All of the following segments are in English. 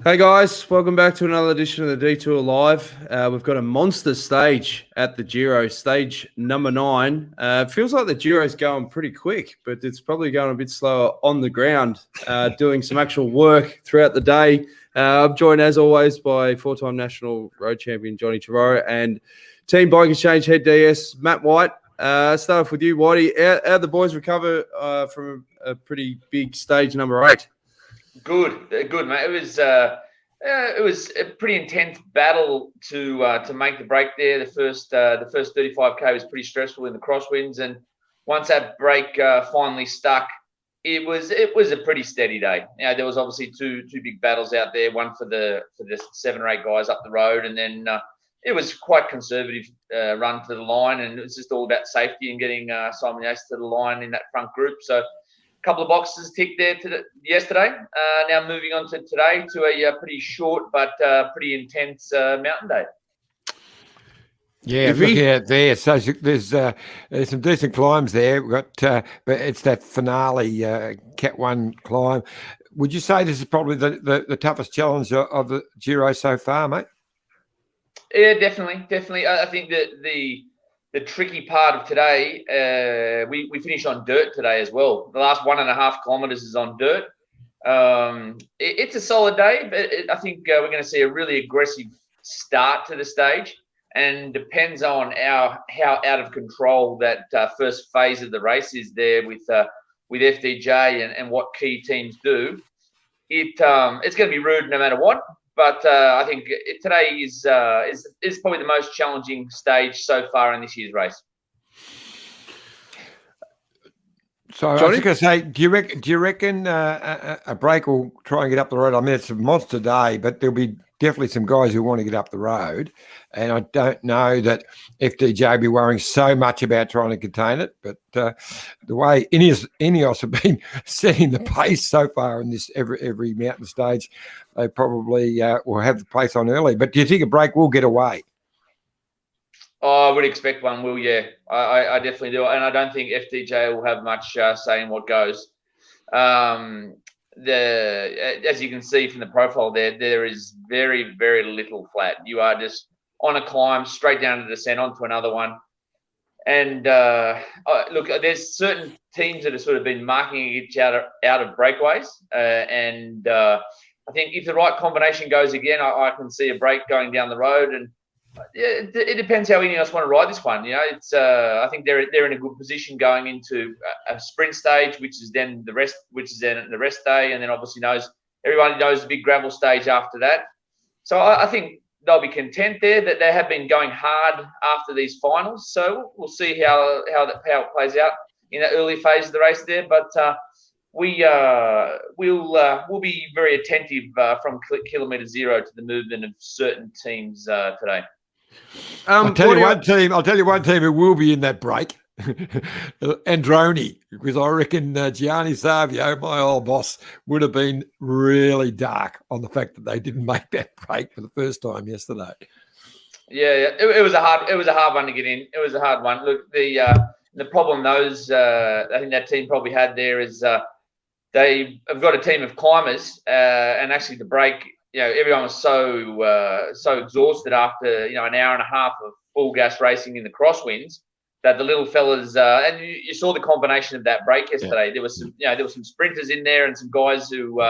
Hey guys, welcome back to another edition of the Detour Live. We've got a monster stage at the Giro, stage number 9. It feels like the Giro's going pretty quick, but it's probably going a bit slower on the ground, doing some actual work throughout the day. I'm joined as always by four-time national road champion Johnny Trevorrow and Team Bike Exchange head DS Matt White. Start off with you, Whitey. How the boys recover from a pretty big stage number 8? Good, mate. It was a pretty intense battle to make the break there. The first 35K was pretty stressful in the crosswinds, and once that break finally stuck, it was a pretty steady day. There was obviously two big battles out there. One for the 7 or 8 guys up the road, and then it was quite conservative run to the line, and it was just all about safety and getting Simon Yates to the line in that front group. So couple of boxes ticked there yesterday. Now moving on to today to a pretty short but pretty intense mountain day. Yeah, looking at there, so there's some decent climbs there. We've got, but it's that finale Cat 1 climb. Would you say this is probably the toughest challenge of the Giro so far, mate? Yeah, definitely. I think that the tricky part of today, we finished on dirt today as well. The last 1.5 kilometers is on dirt. It's a solid day, but I think we're going to see a really aggressive start to the stage, and depends on how out of control that first phase of the race is there with FDJ and what key teams do. It's going to be rude no matter what. But I think today is probably the most challenging stage so far in this year's race. So Johnny? I was going to say, do you reckon a break will try and get up the road? I mean, it's a monster day, but there'll be definitely some guys who want to get up the road. And I don't know that FDJ will be worrying so much about trying to contain it. But the way Ineos have been setting the pace so far in this every mountain stage, they probably will have the pace on early. But do you think a break will get away? Oh, I would expect one will, yeah. I definitely do. And I don't think FDJ will have much say in what goes. As you can see from the profile there is very, very little flat. You are just on a climb, straight down to descent onto another one. And look, there's certain teams that have sort of been marking each other out of breakaways. And I think if the right combination goes again, I can see a break going down the road. And it depends how Ineos want to ride this one. It's I think they're in a good position going into a sprint stage, which is then the rest day, and then obviously everybody knows the big gravel stage after that. So I think they'll be content there that they have been going hard after these finals. So we'll see how it plays out in the early phase of the race there. But we'll be very attentive from kilometre zero to the movement of certain teams today. I'll tell you one team who will be in that break. Androni, because I reckon Gianni Savio, my old boss, would have been really dark on the fact that they didn't make that break for the first time yesterday. Yeah, it was a hard one to get in. It was a hard one. Look, the problem I think that team probably had there is they have got a team of climbers, and actually the break. Everyone was so exhausted after an hour and a half of full gas racing in the crosswinds that the little fellas and you saw the combination of that break yesterday. Yeah. There was some sprinters in there and some guys who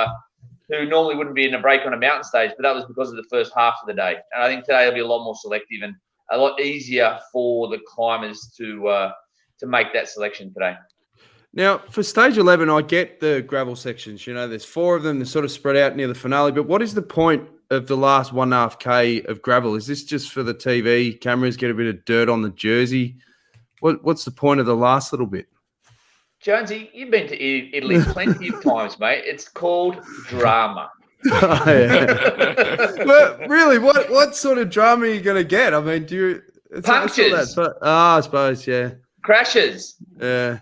normally wouldn't be in a break on a mountain stage, but that was because of the first half of the day. And I think today will be a lot more selective and a lot easier for the climbers to make that selection today. Now, for stage 11, I get the gravel sections. There's 4 of them. They're sort of spread out near the finale. But what is the point of the last 1.5K of gravel? Is this just for the TV cameras, get a bit of dirt on the jersey? What's the point of the last little bit? Jonesy, you've been to Italy plenty of times, mate. It's called drama. Oh, yeah. But really, what sort of drama are you going to get? I mean, punctures? I suppose, yeah. Crashes. Yeah.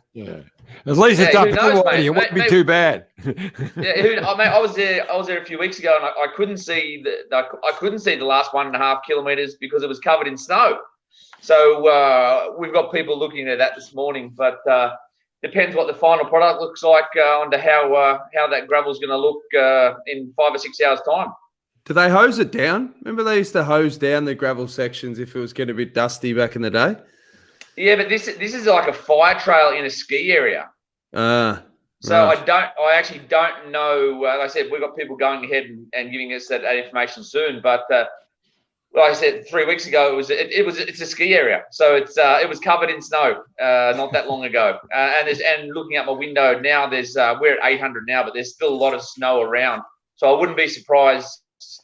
At least it's up to you. It wouldn't be too bad. I was there a few weeks ago, and I couldn't see the last 1.5 kilometres because it was covered in snow. So we've got people looking at that this morning, but depends what the final product looks like onto how that gravel's going to look in 5 or 6 hours' time. Do they hose it down? Remember they used to hose down the gravel sections if it was getting a bit dusty back in the day? Yeah, but this is like a fire trail in a ski area. So right. I actually don't know. Like I said, we've got people going ahead and giving us that information soon. But like I said, 3 weeks ago, it's a ski area, so it was covered in snow not that long ago. And looking out my window now, we're at 800 now, but there's still a lot of snow around. So I wouldn't be surprised.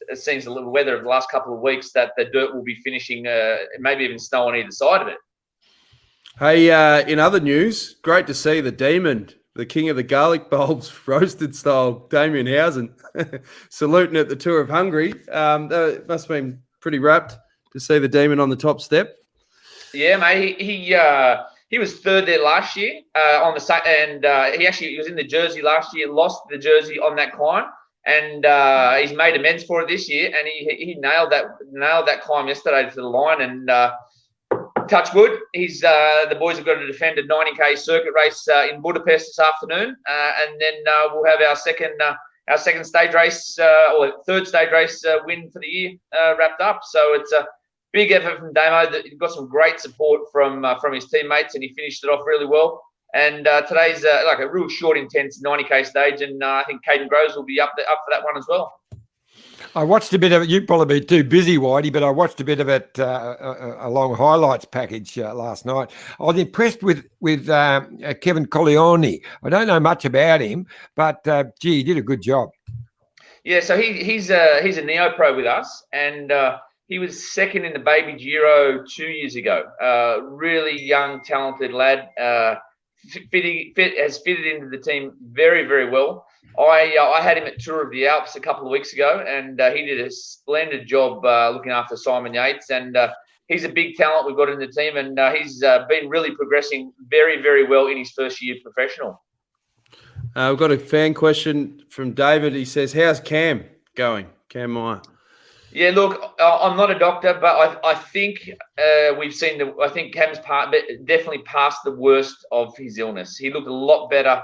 It seems a little weather of the last couple of weeks that the dirt will be finishing, maybe even snow on either side of it. Hey, in other news, great to see the Demon, the king of the garlic bulbs, roasted style, Damien Housen, saluting at the Tour of Hungary. That must have been pretty rapt to see the Demon on the top step. Yeah, mate. He was third there last year he was in the jersey last year, lost the jersey on that climb, and he's made amends for it this year, and he nailed that climb yesterday to the line, and touch wood. The boys have got to defend a 90k circuit race in Budapest this afternoon, and then we'll have our second stage race or third stage race win for the year wrapped up. So it's a big effort from Damo. He got some great support from his teammates, and he finished it off really well. And today's like a real short, intense 90k stage, and I think Caden Groves will be up for that one as well. I watched a bit of it. You'd probably be too busy, Whitey, but I watched a bit of it along highlights package last night. I was impressed with Kevin Colleoni. I don't know much about him, but gee, he did a good job. Yeah, so he's a neo-pro with us, and he was second in the Baby Giro 2 years ago. Really young, talented lad. Has fitted into the team very, very well. I had him at Tour of the Alps a couple of weeks ago, and he did a splendid job looking after Simon Yates. And he's a big talent we've got in the team, and he's been really progressing very, very well in his first year professional. We've got a fan question from David. He says, how's Cam going? Cam Meyer. Yeah, look, I'm not a doctor, but I think we've seen I think Cam's definitely passed the worst of his illness. He looked a lot better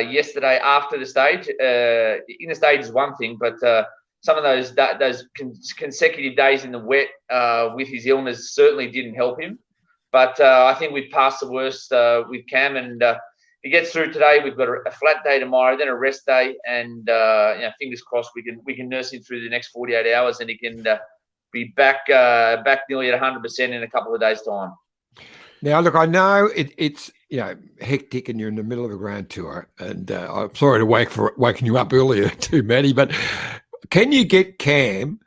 yesterday after the stage. In the stage is one thing, but some of those consecutive days in the wet with his illness certainly didn't help him. But I think we've passed the worst with Cam, and he gets through today. We've got a flat day tomorrow, then a rest day, and fingers crossed we can nurse him through the next 48 hours, and he can be back nearly at 100% in a couple of days' time. Now, look, I know it's hectic, and you're in the middle of a grand tour, and I'm sorry to waking you up earlier too, Matty, but can you get Cam?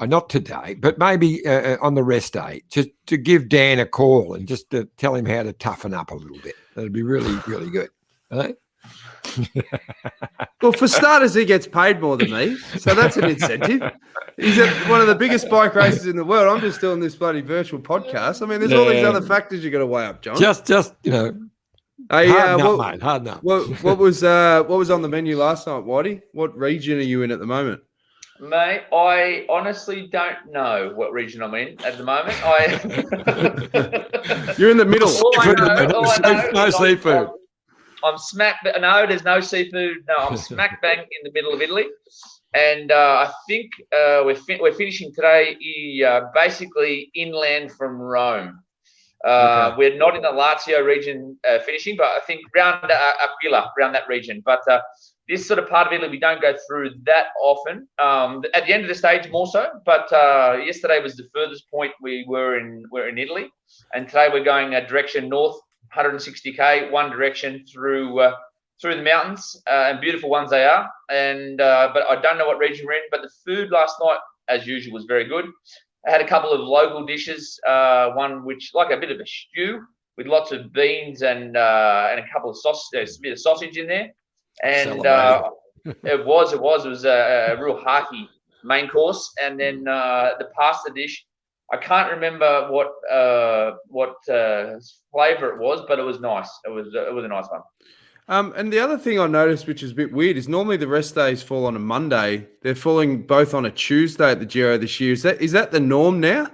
Not today, but maybe on the rest day, just to give Dan a call and just to tell him how to toughen up a little bit. That'd be really, really good. Right? Well, for starters, he gets paid more than me, so that's an incentive. He's at one of the biggest bike races in the world. I'm just doing this bloody virtual podcast. I mean, there's all these other factors you got to weigh up, John. Just Hey, hard enough. What was on the menu last night, Whitey? What region are you in at the moment? Mate, I honestly don't know what region I'm in at the moment. You're in the middle. No seafood. I'm smack. No, there's no seafood. No, I'm smack bang in the middle of Italy, and I think we're finishing today. Basically inland from Rome. Okay. We're not in the Lazio region finishing, but I think around Aquila, around that region. But this sort of part of Italy, we don't go through that often. At the end of the stage, more so. But yesterday was the furthest point we're in Italy, and today we're going direction north, 160k, one direction through the mountains, and beautiful ones they are. And but I don't know what region we're in. But the food last night, as usual, was very good. I had a couple of local dishes, one which like a bit of a stew with lots of beans and a couple of a bit of sausage in there. And it was a real hearty main course, and then the pasta dish. I can't remember what flavor it was, but it was nice. It was a nice one. And the other thing I noticed, which is a bit weird, is normally the rest days fall on a Monday. They're falling both on a Tuesday at the Giro this year. Is that the norm now?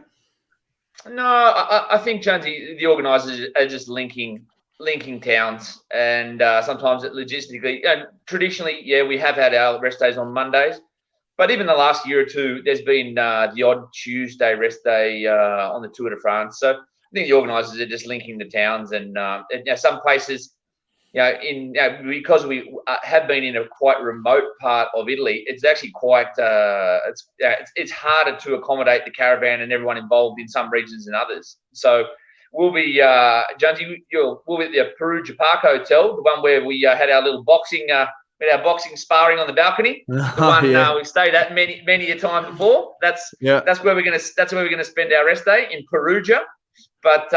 No, I think, Jonesy, the organisers are just linking towns, and sometimes it logistically. And traditionally, yeah, we have had our rest days on Mondays, But even the last year or two, there's been the odd Tuesday rest day on the Tour de France. So I think the organisers are just linking the towns, and some places, because we have been in a quite remote part of Italy, it's actually quite it's harder to accommodate the caravan and everyone involved in some regions than others. So we'll be Jonesy, we'll be at the Perugia Park Hotel, the one where we had our little boxing. We had our boxing sparring on the balcony. The one we've stayed at many a time before. That's where we're gonna spend our rest day in Perugia. But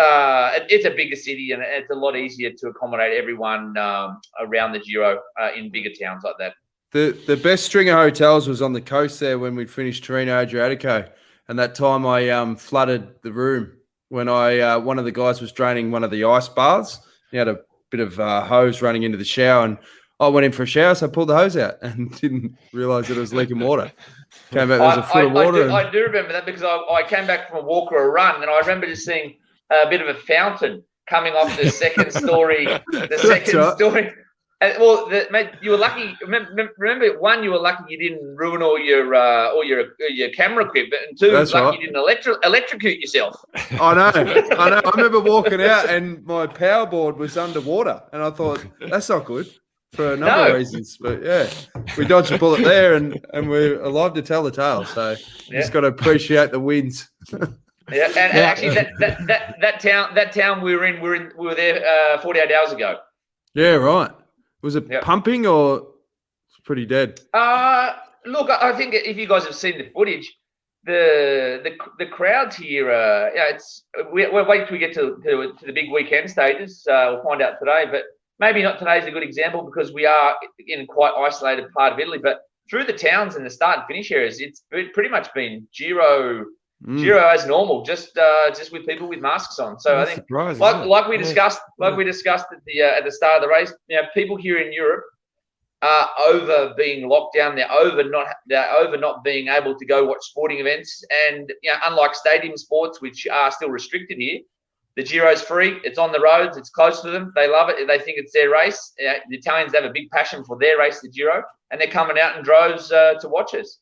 it's a bigger city, and it's a lot easier to accommodate everyone around the Giro in bigger towns like that. The best string of hotels was on the coast there when we finished Torino Adriatico, and that time I flooded the room when one of the guys was draining one of the ice baths. He had a bit of hose running into the shower, and I went in for a shower, so I pulled the hose out and didn't realise that it was leaking water. Came back, there was a foot of water. I do remember that because I came back from a walk or a run, and I remember just seeing a bit of a fountain coming off the second story. Story. Mate, you were lucky. Remember, one, you were lucky you didn't ruin all your camera equipment, and two, lucky you didn't electrocute yourself. I know. I remember walking out and my power board was underwater, and I thought that's not good for a number of reasons. But yeah, we dodged a bullet there, and we're alive to tell the tale. So just got to appreciate the wins. Yeah, and actually, that town we were there 48 hours ago. Yeah, right. Was it pumping or it's pretty dead? Look, I think if you guys have seen the footage, the crowds here, we're waiting till we get to the big weekend stages. We'll find out today, but maybe not today is a good example because we are in a quite isolated part of Italy. But through the towns and the start and finish areas, it's pretty much been Giro as normal, just with people with masks on. So I think, like we discussed at the start of the race, people here in Europe are over being locked down. They're over not being able to go watch sporting events. And unlike stadium sports, which are still restricted here, the Giro's free. It's on the roads. It's close to them. They love it. They think it's their race. The Italians have a big passion for their race, the Giro, and they're coming out in droves to watch us.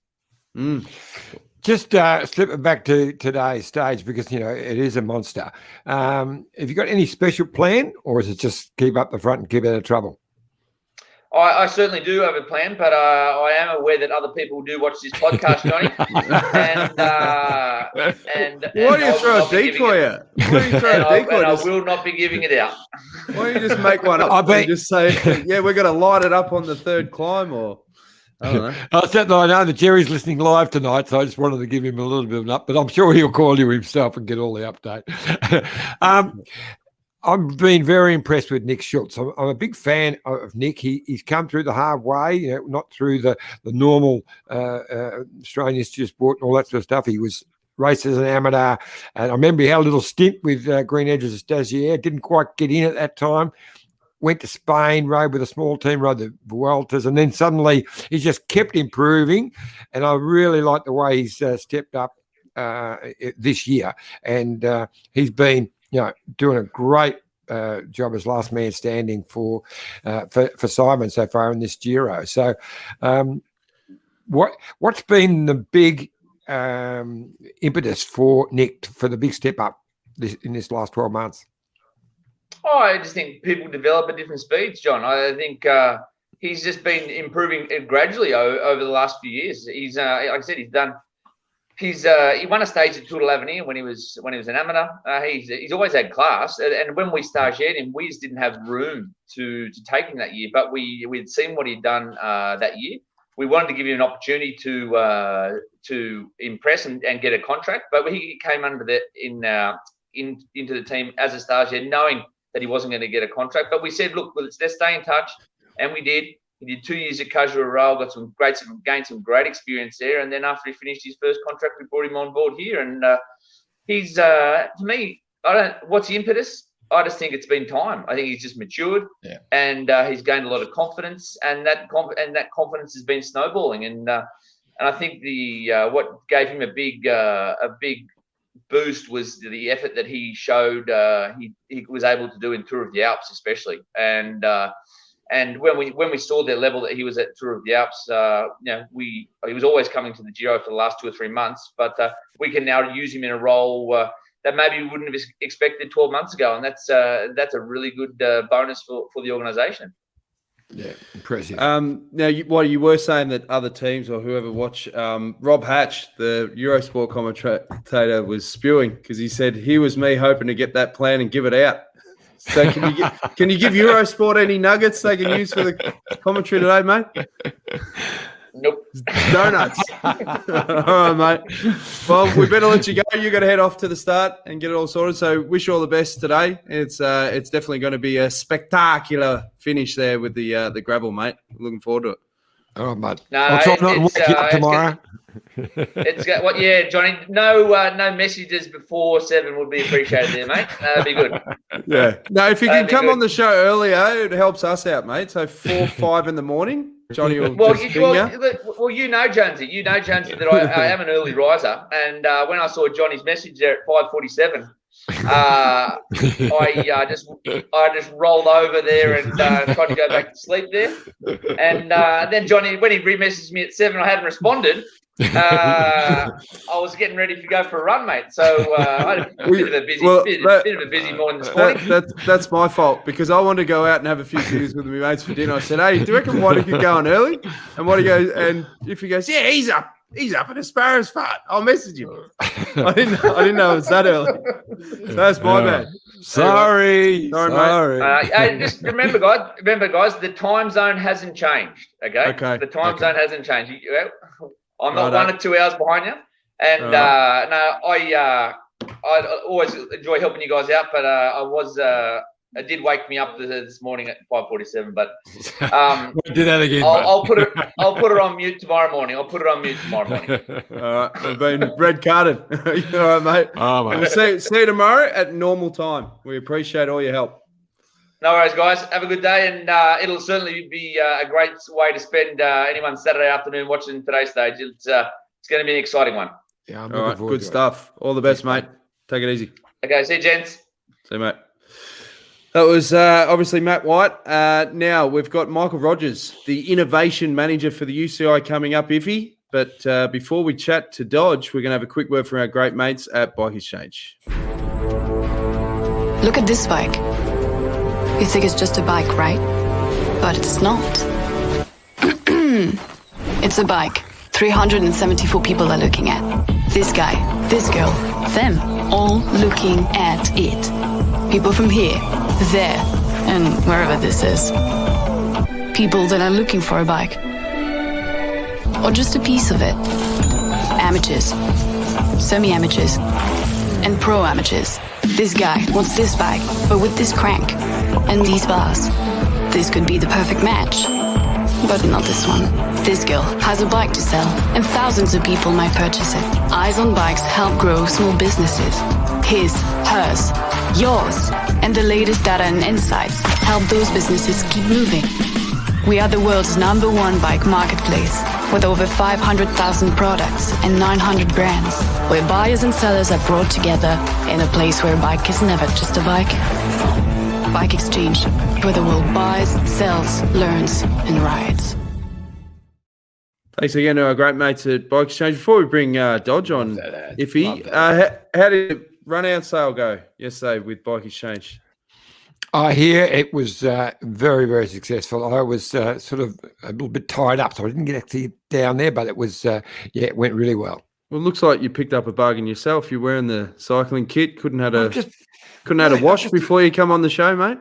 Just slipping back to today's stage because, it is a monster. Have you got any special plan, or is it just keep up the front and keep out of trouble? I certainly do have a plan, but I am aware that other people do watch this podcast, Johnny. Why do you throw a decoy out? I will not be giving it out. Why don't you just make one up and just say, we're going to light it up on the third climb, or... I don't know. I know that Jerry's listening live tonight, so I just wanted to give him a little bit of an up, but I'm sure he'll call you himself and get all the update. I've been very impressed with Nick Schultz. I'm a big fan of Nick. He's come through the hard way, not through the normal Australian Institute of Sport and all that sort of stuff. He was raced as an amateur, and I remember he had a little stint with Green Edges Stagiaire, didn't quite get in at that time. Went to Spain, rode with a small team, rode the Vueltas, and then suddenly he just kept improving. And I really like the way he's stepped up this year. And he's been, doing a great job as last man standing for Simon so far in this Giro. So what's been the big impetus for Nick for the big step up in this last 12 months? I just think people develop at different speeds, John. I think he's just been improving gradually over the last few years. He's like I said, he won a stage at Tour de l'Avenir when he was an amateur. He's always had class, and when we stagiaired him, we just didn't have room to take him that year. But we'd seen what he'd done that year. We wanted to give him an opportunity to impress and get a contract, but he came under into the team as a stagiaire, knowing that he wasn't going to get a contract. But we said, look, let's stay in touch. And we did. He did 2 years at Casuarral, gained some great experience there. And then after he finished his first contract, we brought him on board here. And he's, to me, what's the impetus? I just think it's been time. I think he's just matured, and he's gained a lot of confidence, and that confidence has been snowballing. And I think what gave him a big boost was the effort that he showed. He was able to do in Tour of the Alps, especially, and And when we saw the level that he was at Tour of the Alps, he was always coming to the Giro for the last 2 or 3 months, but we can now use him in a role that maybe we wouldn't have expected 12 months ago, and that's a really good bonus for the organisation. Yeah, impressive. Now, you were saying that other teams or whoever watch, Rob Hatch, the Eurosport commentator, was spewing because he said, "Here was me hoping to get that plan and give it out." So can you give Eurosport any nuggets they can use for the commentary today, mate? Nope. Donuts. All right, mate. Well, we better let you go. You got to head off to the start and get it all sorted. So wish you all the best today. It's definitely going to be a spectacular finish there with the gravel, mate. Looking forward to it. Oh, mate. No, I'll try not to wake you up tomorrow. Johnny. No messages before 7 would be appreciated there, mate. That'd be good. Yeah. No, if you can come on the show earlier, it helps us out, mate. So 4, 5 in the morning. Johnny will just ping you. Well, you know, Jonesy, that I am an early riser, and when I saw Johnny's message there at 5:47, I just rolled over there and tried to go back to sleep there, and then Johnny, when he re-messaged me at 7, I hadn't responded. I was getting ready to go for a run, mate. So I had a bit of a busy morning this morning. That's my fault because I wanted to go out and have a few beers with my mates for dinner. I said, "Hey, do you reckon Waddy could go on early?" And Waddy goes, and if he goes, "Yeah, he's up at Asparras fart," I'll message him. I didn't know it was that early. So that's my bad. Sorry, mate. And just remember, guys, the time zone hasn't changed. Okay. The time zone hasn't changed. I'm not 1 or 2 hours behind you, and I always enjoy helping you guys out. But it did wake me up this morning at 5:47. But do that again. I'll put it on mute tomorrow morning. All right, I've been red carded. All right, mate. Oh, mate. We'll see you tomorrow at normal time. We appreciate all your help. No worries, guys. Have a good day, and it'll certainly be a great way to spend anyone's Saturday afternoon watching today's stage. It's going to be an exciting one. Yeah, all right, good stuff. All the best, mate. Take it easy. Okay, see you, gents. See you, mate. That was obviously Matt White. Now we've got Michael Rogers, the innovation manager for the UCI, coming up, Iffy. But before we chat to Dodge, we're going to have a quick word from our great mates at Bike Exchange. Look at this bike. You think it's just a bike, right? But it's not. It's a bike 374 people are looking at. This guy, this girl, them, all looking at it. People from here, there, and wherever this is. People that are looking for a bike. Or just a piece of it. Amateurs, semi-amateurs, and pro-amateurs. This guy wants this bike, but with this crank and these bars. This could be the perfect match. But not this one. This girl has a bike to sell, and thousands of people might purchase it. Eyes on Bikes help grow small businesses. His, hers, yours, and the latest data and insights help those businesses keep moving. We are the world's #1 bike marketplace, with over 500,000 products and 900 brands, where buyers and sellers are brought together in a place where a bike is never just a bike. Bike Exchange, where the world buys, sells, learns, and rides. Thanks again to our great mates at Bike Exchange. Before we bring Dodge on, Iffy, how did run-out sale go yesterday with Bike Exchange? I hear it was very, very successful. I was sort of a little bit tied up, so I didn't get actually down there, but it was, it went really well. Well, it looks like you picked up a bargain yourself. You're wearing the cycling kit. Couldn't have a wash before you come on the show, mate?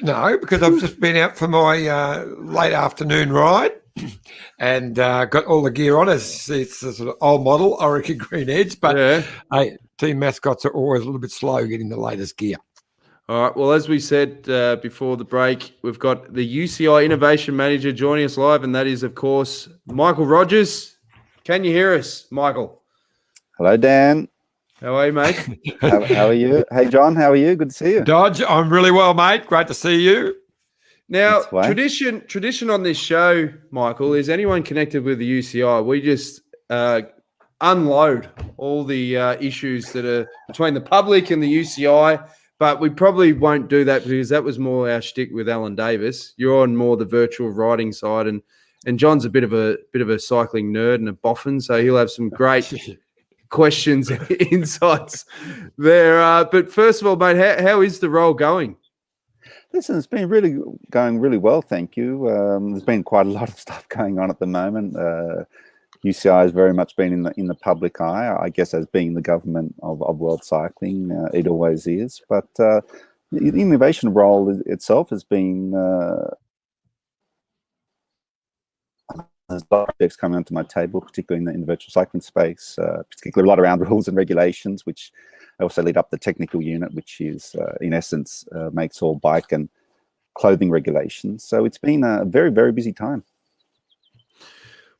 No, because I've just been out for my late afternoon ride and got all the gear on. It's a sort of old model, Orica Green Edge, but team mascots are always a little bit slow getting the latest gear. All right. Well, as we said before the break, we've got the UCI Innovation Manager joining us live, and that is, of course, Michael Rogers. Can you hear us, Michael? Hello, Dan. How are you, mate? How are you? Hey, John, how are you? Good to see you. Dodge, I'm really well, mate. Great to see you. Now, tradition on this show, Michael, is anyone connected with the UCI, we just unload all the issues that are between the public and the UCI. But we probably won't do that because that was more our shtick with Alan Davis. You're on more the virtual riding side, and John's a bit of a cycling nerd and a boffin, so he'll have some great questions and insights there. But first of all, mate, how is the role going? Listen, it's been going really well, thank you. There's been quite a lot of stuff going on at the moment. UCI has very much been in the public eye, I guess, as being the government of world cycling. It always is. But the innovation role itself has been there's projects coming onto my table, particularly in the virtual cycling space, particularly a lot around rules and regulations, which I also lead up the technical unit, which is, in essence, makes all bike and clothing regulations. So it's been a very, very busy time.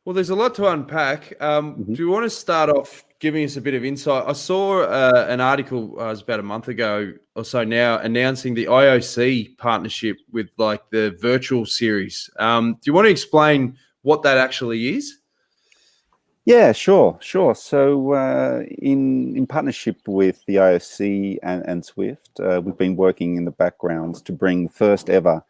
Well, there's a lot to unpack. Do you want to start off giving us a bit of insight? I saw an article, it was about a month ago or so now, announcing the IOC partnership with like the virtual series. Do you want to explain what that actually is? Yeah, sure. So in partnership with the IOC and Swift, we've been working in the background to bring the first ever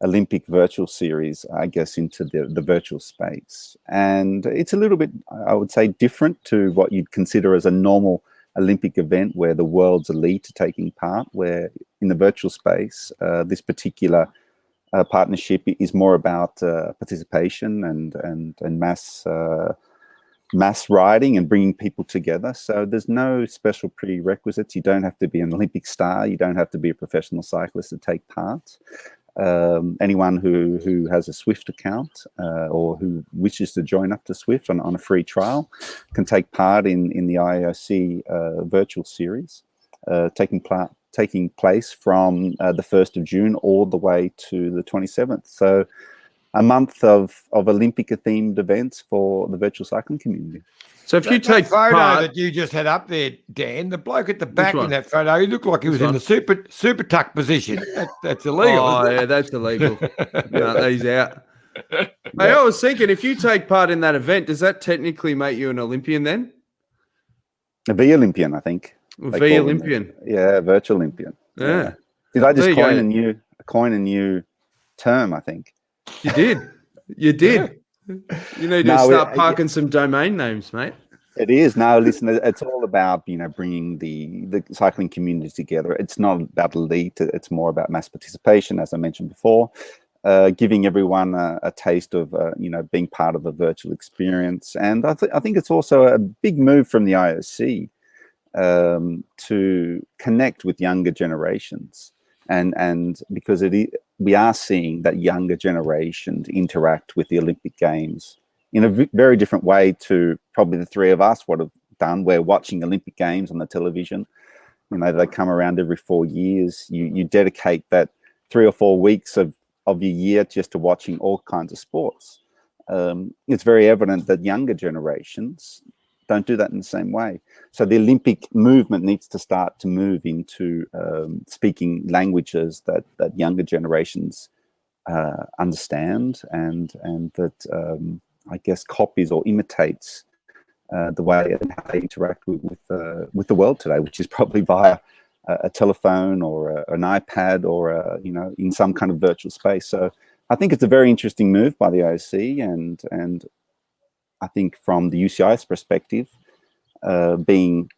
Olympic virtual series, I guess, into the virtual space. And it's a little bit, I would say, different to what you'd consider as a normal Olympic event where the world's elite are taking part, where in the virtual space, this particular partnership is more about participation and mass riding and bringing people together. So there's no special prerequisites. You don't have to be an Olympic star. You don't have to be a professional cyclist to take part. Anyone who has a Swift account or who wishes to join up to Swift on a free trial can take part in the IOC virtual series, taking place from the 1st of June all the way to the 27th. So a month of Olympic-themed events for the virtual cycling community. So if you take photo part, that you just had up there, Dan, the bloke at the back in that photo, he looked like he was in the super tuck position. That's illegal. Oh, yeah, that's illegal. No, he's out. Hey, I was thinking, if you take part in that event, does that technically make you an Olympian then? A V-Olympian, I think. V-Olympian. Yeah, virtual Olympian. Yeah. Did I just coin a new term, I think? You did. You did. You need to start parking some domain names, mate. It is. Now, listen, it's all about, bringing the cycling community together. It's not about elite. It's more about mass participation, as I mentioned before, giving everyone a taste of, being part of a virtual experience. And I think it's also a big move from the IOC to connect with younger generations. And because we are seeing that younger generation interact with the Olympic Games in a very different way to probably the three of us would have done. We're watching Olympic Games on the television. They come around every 4 years. You dedicate that 3 or 4 weeks of your year just to watching all kinds of sports. It's very evident that younger generations don't do that in the same way. So the Olympic movement needs to start to move into speaking languages that younger generations understand and that I guess copies or imitates the way and how they interact with the world today, which is probably via a telephone or an iPad or in some kind of virtual space. So I think it's a very interesting move by the IOC, and I think from the UCI's perspective, being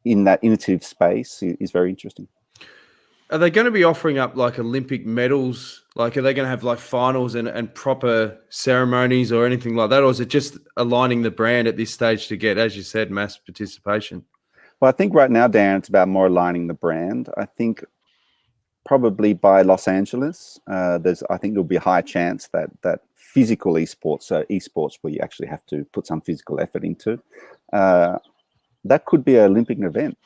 in that innovative space is very interesting. Are they going to be offering up like Olympic medals? Like, are they going to have like finals and proper ceremonies or anything like that? Or is it just aligning the brand at this stage to get, as you said, mass participation? Well, I think right now, Dan, it's about more aligning the brand. I think probably by Los Angeles, I think there'll be a high chance that physical esports, so esports where you actually have to put some physical effort into, that could be an Olympic event.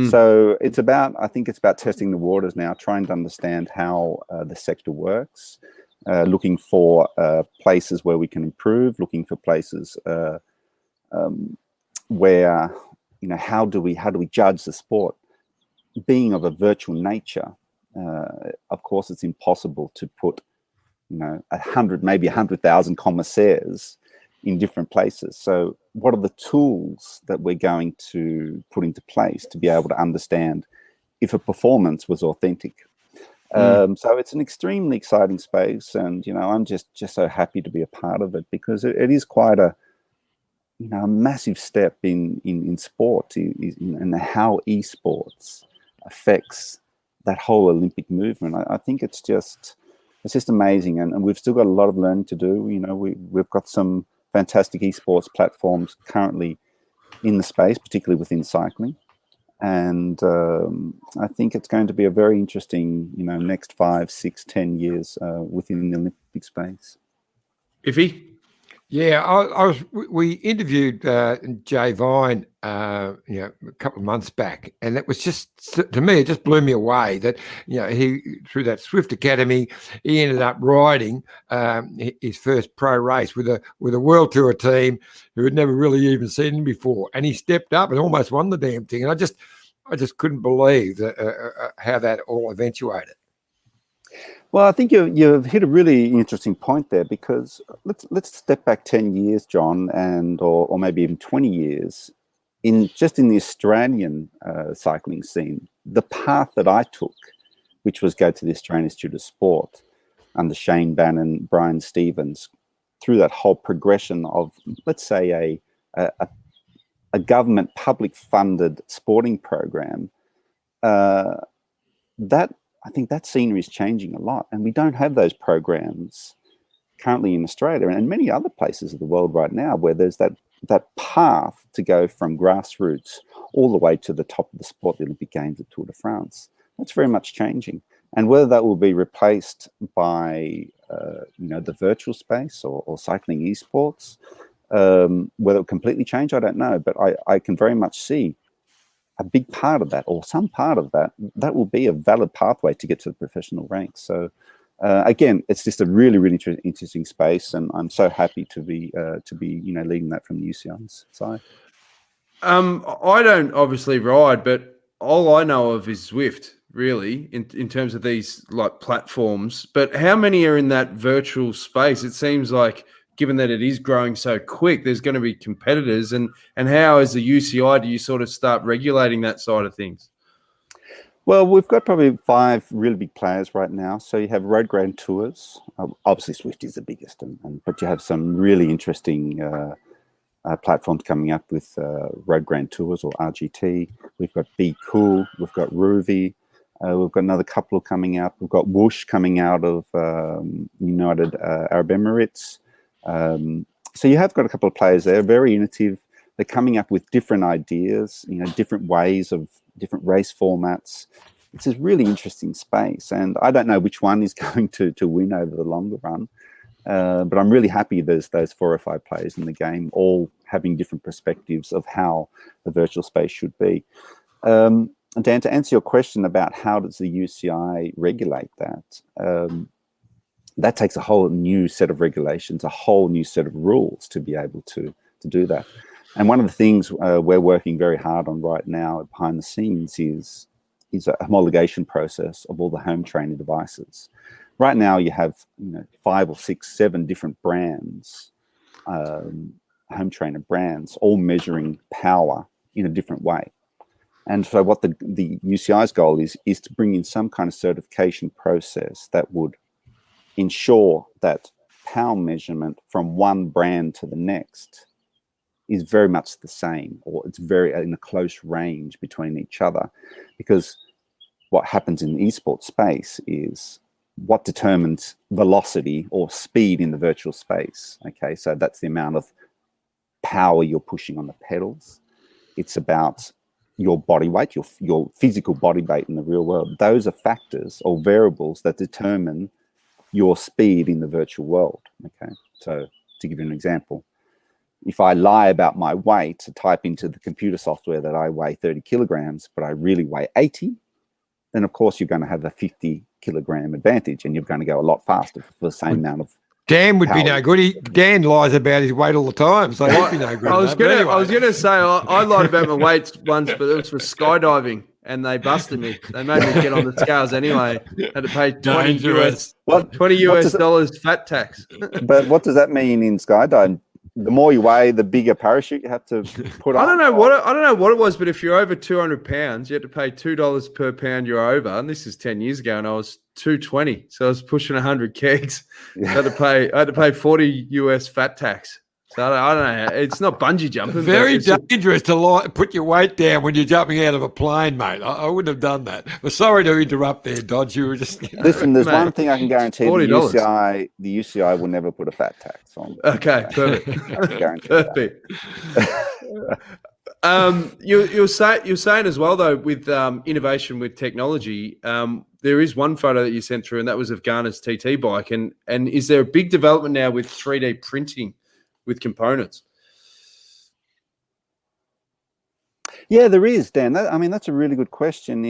So I think it's about testing the waters now, trying to understand how the sector works, looking for places where we can improve, looking for places where, how do we judge the sport? Being of a virtual nature, of course, it's impossible to put 100, maybe 100,000 commissaires in different places. So what are the tools that we're going to put into place to be able to understand, if a performance was authentic. So it's an extremely exciting space, and I'm just so happy to be a part of it, because it is quite a massive step in sport, in how esports affects that whole Olympic movement. I think it's just amazing, and we've still got a lot of learning to do. We've got some fantastic esports platforms currently in the space, particularly within cycling. And I think it's going to be a very interesting, next 5, 6, 10 years within the Olympic space. Iffy? Yeah, we interviewed Jay Vine, a couple of months back, and it was just, to me, it just blew me away that he, through that Swift Academy, he ended up riding his first pro race with a World Tour team who had never really even seen him before, and he stepped up and almost won the damn thing. And I just couldn't believe how that all eventuated. Well, I think you've hit a really interesting point there, because let's step back 10 years, John, or maybe even 20 years, in the Australian cycling scene. The path that I took, which was go to the Australian Institute of Sport under Shane Bannon, Brian Stevens, through that whole progression of, let's say, a government public funded sporting program, I think that scenery is changing a lot, and we don't have those programs currently in Australia and many other places of the world right now, where there's that path to go from grassroots all the way to the top of the sport, the Olympic Games, the Tour de France. That's very much changing, and whether that will be replaced by the virtual space or cycling esports, whether it will completely change, I don't know, but I can very much see a big part of that, or some part of that will be a valid pathway to get to the professional ranks. So again, it's just a really, really interesting space, and I'm so happy to be leading that from the UCI's side. I don't obviously ride, but all I know of is Zwift, really, in terms of these like platforms. But how many are in that virtual space? It seems like, given that it is growing so quick, there's going to be competitors. And how, as the UCI, do you sort of start regulating that side of things? Well, we've got probably 5 really big players right now. So you have Road Grand Tours. Obviously, Swift is the biggest, but you have some really interesting platforms coming up with Road Grand Tours, or RGT. We've got Be Cool. We've got Ruvi. We've got another couple coming out. We've got Whoosh coming out of United Arab Emirates. So you have got a couple of players there, very innovative. They're coming up with different ideas, different ways of different race formats. It's a really interesting space, and I don't know which one is going to win over the longer run. But I'm really happy there's those 4 or 5 players in the game, all having different perspectives of how the virtual space should be. Dan, to answer your question about how does the UCI regulate that, that takes a whole new set of regulations, a whole new set of rules to be able to do that. And one of the things we're working very hard on right now behind the scenes is a homologation process of all the home trainer devices. Right now you have 5 or 6, 7 different brands, home trainer brands, all measuring power in a different way. And so what the UCI's goal is to bring in some kind of certification process that would ensure that power measurement from one brand to the next is very much the same, or it's very in a close range between each other. Because what happens in the esports space is what determines velocity or speed in the virtual space. Okay, so that's the amount of power you're pushing on the pedals. It's about your body weight, your physical body weight in the real world. Those are factors or variables that determine your speed in the virtual world. Okay, so to give you an example, if I lie about my weight to type into the computer software that I weigh 30 kilograms, but I really weigh 80, then of course you're going to have a 50 kilogram advantage, and you're going to go a lot faster for the same amount of Dan would power. be no good. Dan lies about his weight all the time, so he'd be no good. I was going to say I lied about my weight once, but it was for skydiving, and they busted me. They made me get on the scales anyway. Had to pay $20 US fat tax. But what does that mean in skydiving? the more you weigh, the bigger parachute you have to put on. I don't know what it was, but if you're over 200 pounds, you had to pay $2 per pound you're over. And this is 10 years ago, and I was 220, so I was pushing 100 kegs. Yeah. So I had to pay 40 US fat tax. So I don't know. It's not bungee jumping. Very dangerous to put your weight down when you're jumping out of a plane, mate. I wouldn't have done that. But sorry to interrupt there, Dodge. You were just listen. There's one thing I can guarantee: $40. the UCI will never put a fat tax on. Okay, perfect. Perfect. You're saying as well though with innovation with technology. There is one photo that you sent through, and that was of Garner's TT bike. And is there a big development now with 3D printing with components? Yeah, there is, Dan. That's a really good question.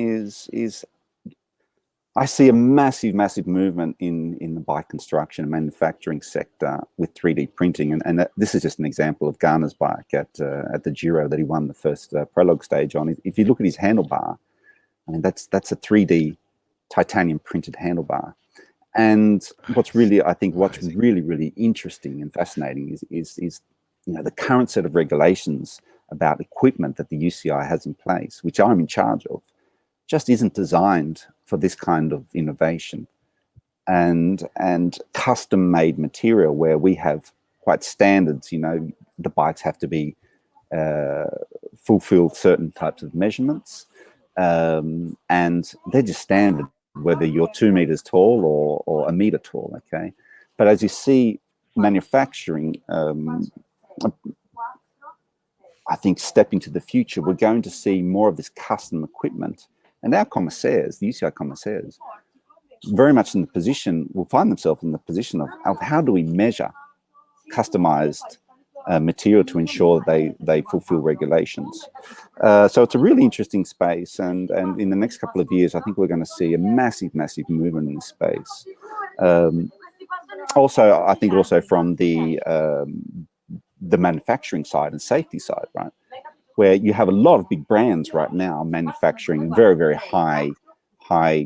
I see a massive movement in the bike construction and manufacturing sector with 3D printing, and this is just an example of Garner's bike at the Giro that he won the first prologue stage on. If you look at his handlebar, I mean that's a 3D titanium printed handlebar. And what's really interesting and fascinating is the current set of regulations about equipment that the UCI has in place, which I'm in charge of, just isn't designed for this kind of innovation and custom made material where we have quite standards. The bikes have to be fulfill certain types of measurements, and they're just standard, whether you're 2 meters tall or a meter tall. Okay, but as you see manufacturing, I think stepping to the future, we're going to see more of this custom equipment. And our commissaires, the UCI commissaires, very much will find themselves in the position of how do we measure customized material to ensure they fulfill regulations. So it's a really interesting space. And in the next couple of years, I think we're going to see a massive movement in this space. I think from the manufacturing side and safety side, right? Where you have a lot of big brands right now manufacturing very, very high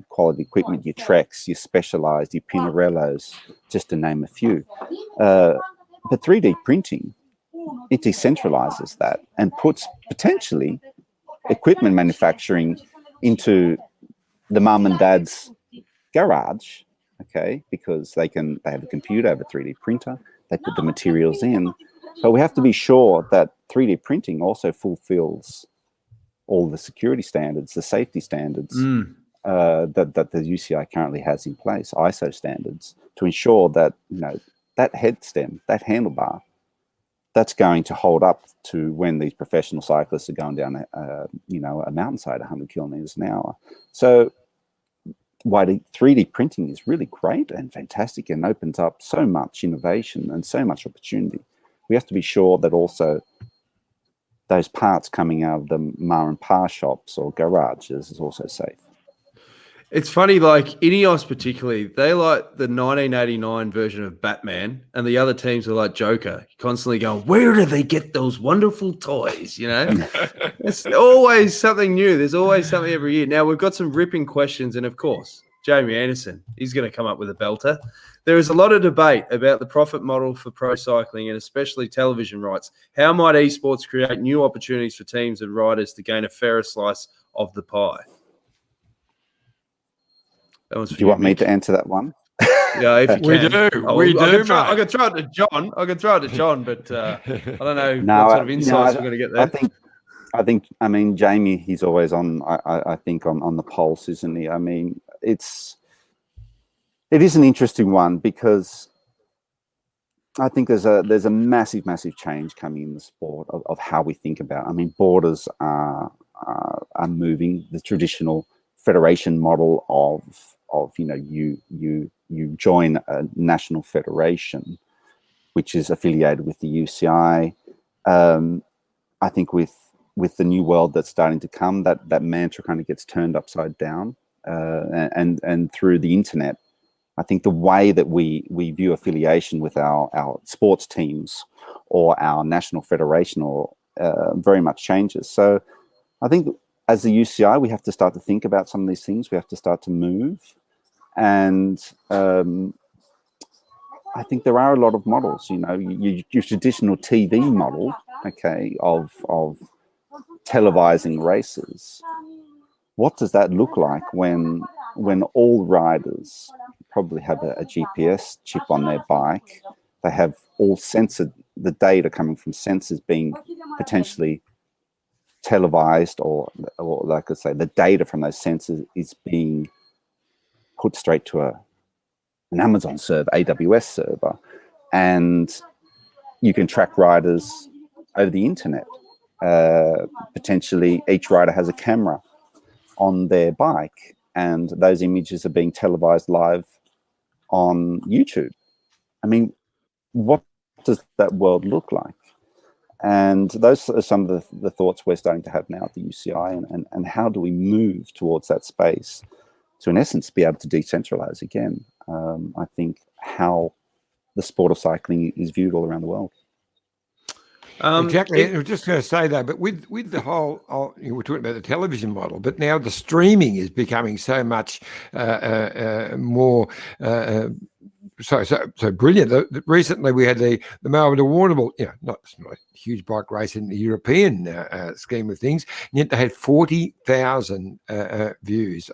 quality equipment, your Treks, your Specialized, your Pinarellos, just to name a few. But 3D printing, it decentralizes that and puts potentially equipment manufacturing into the mum and dad's garage, okay, because they have a computer, have a 3D printer, they put the materials in. But we have to be sure that 3D printing also fulfills all the security standards, the safety standards that the UCI currently has in place, ISO standards, to ensure that that head stem, that handlebar, that's going to hold up to when these professional cyclists are going down a mountainside 100 kilometers an hour. So why the 3D printing is really great and fantastic and opens up so much innovation and so much opportunity. We have to be sure that also those parts coming out of the ma and pa shops or garages is also safe. It's funny, like Ineos particularly, they like the 1989 version of Batman, and the other teams are like Joker, constantly going, where do they get those wonderful toys? It's always something new. There's always something every year. Now, we've got some ripping questions, and of course, Jamie Anderson, he's going to come up with a belter. There is a lot of debate about the profit model for pro cycling and especially television rights. How might esports create new opportunities for teams and riders to gain a fairer slice of the pie? Do you want me to answer that one? Yeah, if you we can. do. We do. I could throw it to John. but I don't know what sort of insights we're going to get there. I think. Jamie, he's always on. I think on the pulse, isn't he? I mean, it is an interesting one because I think there's a massive change coming in the sport of how we think about. I mean, borders are moving. The traditional federation model of you join a national federation, which is affiliated with the UCI. I think with the new world that's starting to come, that mantra kind of gets turned upside down, and through the internet, I think the way that we view affiliation with our sports teams or our national federation very much changes. So I think as the UCI, we have to start to think about some of these things. We have to start to move. And I think there are a lot of models. Your traditional TV model, okay, of televising races. What does that look like when all riders probably have a GPS chip on their bike? They have all the data coming from sensors being potentially televised, or like I say, the data from those sensors is being put straight to an Amazon server, AWS server, and you can track riders over the internet. Potentially, each rider has a camera on their bike, and those images are being televised live on YouTube. I mean, what does that world look like? And those are some of the thoughts we're starting to have now at the UCI, and how do we move towards that space to, in essence, be able to decentralize again, I think, how the sport of cycling is viewed all around the world. Exactly. I was just going to say that, but with the whole, we're talking about the television model, but now the streaming is becoming so much more so brilliant. Recently, we had the Melbourne to Warrnambool, not a huge bike race in the European scheme of things, and yet they had 40,000 views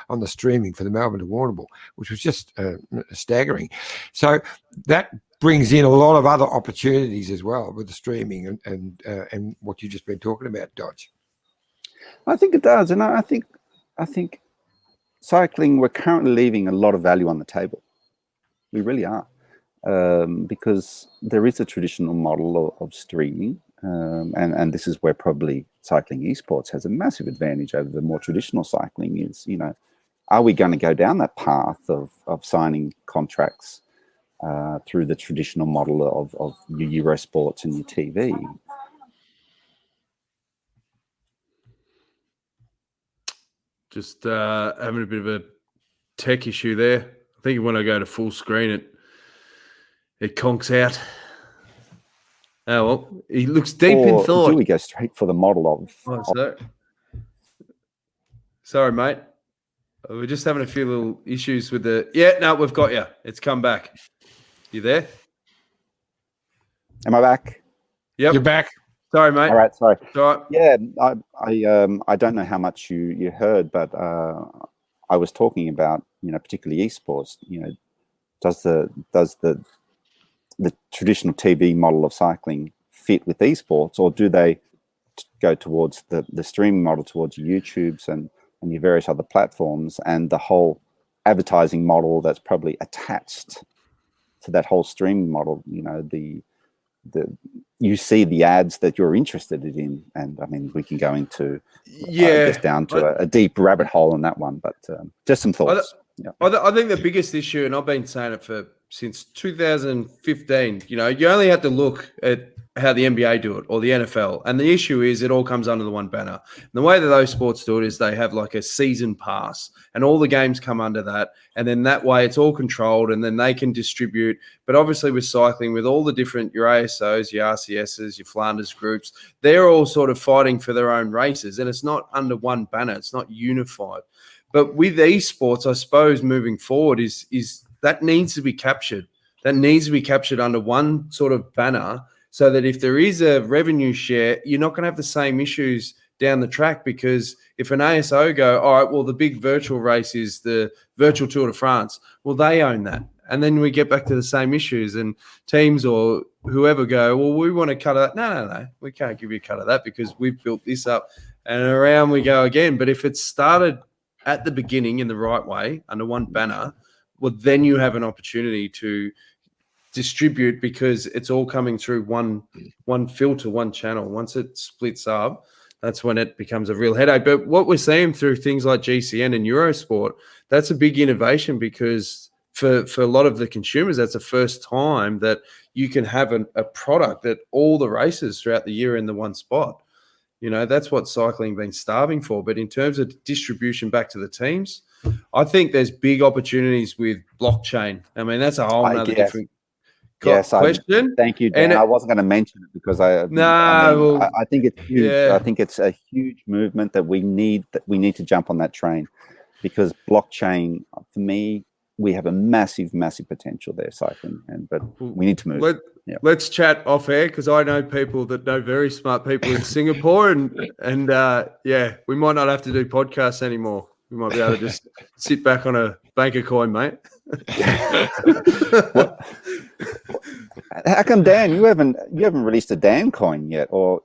on the streaming for the Melbourne to Warrnambool, which was just staggering. So that brings in a lot of other opportunities as well with the streaming and what you've just been talking about, Dodge. I think it does, and I think cycling, we're currently leaving a lot of value on the table. We really are, because there is a traditional model of streaming, and this is where probably cycling esports has a massive advantage over the more traditional cycling. Is, are we going to go down that path of signing contracts through the traditional model of your Eurosports and your TV? Just having a bit of a tech issue there. I think when I go to full screen, it conks out. Oh, well, he looks deep in thought. Do we go straight for the model of... Sorry, mate. We're just having a few little issues with the... Yeah, no, we've got you. It's come back. You there? Am I back? Yep. You're back. Sorry, mate. All right, sorry. All right. Yeah, I don't know how much you heard, but I was talking about, particularly esports. Does the traditional TV model of cycling fit with esports, or do they go towards the streaming model, towards YouTube's and your various other platforms, and the whole advertising model that's probably attached to that whole streaming model? You see the ads that you're interested in, and I mean, we can go into down to a deep rabbit hole on that one, but just some thoughts. I think the biggest issue, and I've been saying it since 2015, you only have to look at how the NBA do it or the NFL, and the issue is it all comes under the one banner. And the way that those sports do it is they have like a season pass, and all the games come under that, and then that way it's all controlled, and then they can distribute. But obviously with cycling, with all the different, your ASOs, your RCSs, your Flanders groups, they're all sort of fighting for their own races, and it's not under one banner. It's not unified. But with esports, I suppose moving forward is that needs to be captured. That needs to be captured under one sort of banner, so that if there is a revenue share, you're not going to have the same issues down the track. Because if an ASO go, all right, well, the big virtual race is the virtual Tour de France, well, they own that. And then we get back to the same issues, and teams or whoever go, well, we want to cut of that. No, we can't give you a cut of that because we've built this up, and around we go again. But if it's started at the beginning in the right way under one banner, well, then you have an opportunity to distribute, because it's all coming through one filter, one channel. Once it splits up, that's when it becomes a real headache. But what we're seeing through things like GCN and Eurosport, that's a big innovation, because for a lot of the consumers, that's the first time that you can have a product that all the races throughout the year in the one spot. That's what cycling been starving for. But in terms of distribution back to the teams, I think there's big opportunities with blockchain. I mean, that's a whole other different question. Thank you, Dan. I wasn't going to mention it because I think it's huge. I think it's a huge movement that we need to jump on that train, because blockchain, for me, we have a massive potential there cycling, but we need to move. Let's chat off air, because I know people that know very smart people in Singapore, and we might not have to do podcasts anymore. We might be able to just sit back on a bank of coin, mate. How come, Dan, you haven't released a Dan coin yet, or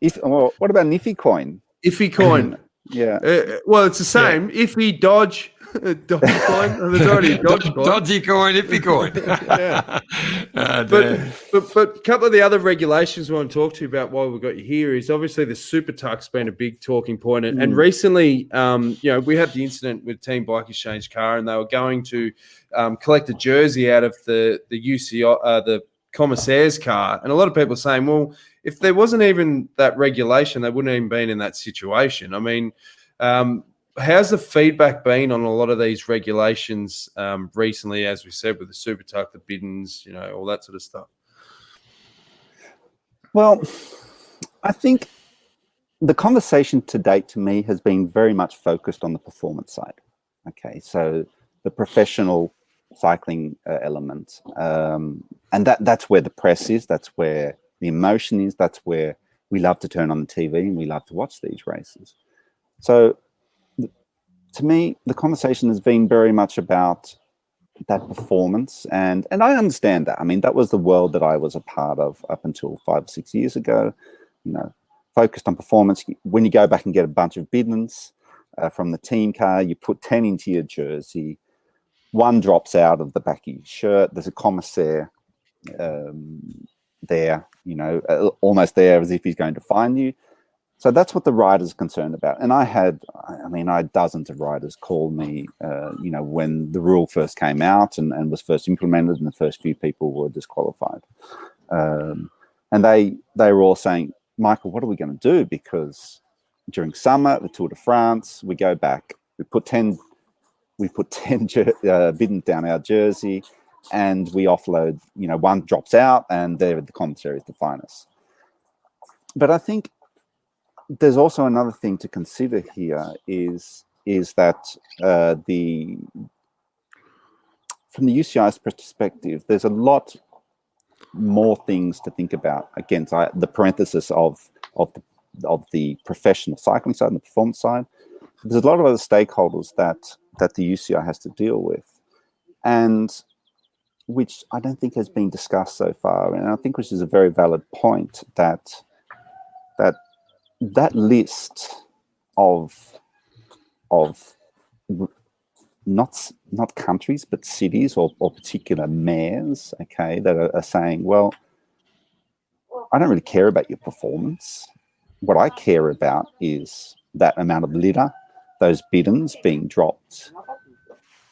what about an Iffy coin? Iffy coin. Yeah. Well, it's the same. Yeah. Iffy, Dodge coin. There's already a Dodge coin. Dodgy coin, Iffy coin. Yeah. But a couple of the other regulations we want to talk to you about while we've got you here is obviously the super tuck's been a big talking point. And recently, we had the incident with Team Bike Exchange car, and they were going to collect a jersey out of the UCI, the Commissaire's car. And a lot of people are saying, well, if there wasn't even that regulation, they wouldn't even been in that situation. I mean, how's the feedback been on a lot of these regulations recently, as we said, with the super tuck, the biddens, all that sort of stuff? Well, I think the conversation to date to me has been very much focused on the performance side. Okay, so the professional cycling element, and that's where the press is, that's where the emotion is, that's where we love to turn on the TV and we love to watch these races. So to me, the conversation has been very much about that performance, and I understand that. I mean, that was the world that I was a part of up until 5 or 6 years ago, focused on performance. When you go back and get a bunch of biddens from the team car, you put 10 into your jersey, one drops out of the back of your shirt, there's a commissaire there, almost there as if he's going to find you. So that's what the riders are concerned about. And I had dozens of riders call me, when the rule first came out and was first implemented, and the first few people were disqualified. And they were all saying, Michael, what are we going to do? Because during summer, the Tour de France, we go back, we put 10 biddens down our jersey, and we offload, one drops out, and there the commissaries define us. But I think there's also another thing to consider here is that from the UCI's perspective, there's a lot more things to think about against the parenthesis of the professional cycling side and the performance side. There's a lot of other stakeholders that the UCI has to deal with, and which I don't think has been discussed so far. And I think which is a very valid point that list of not countries but cities or particular mayors, okay, that are saying, well, I don't really care about your performance. What I care about is that amount of litter, those biddens being dropped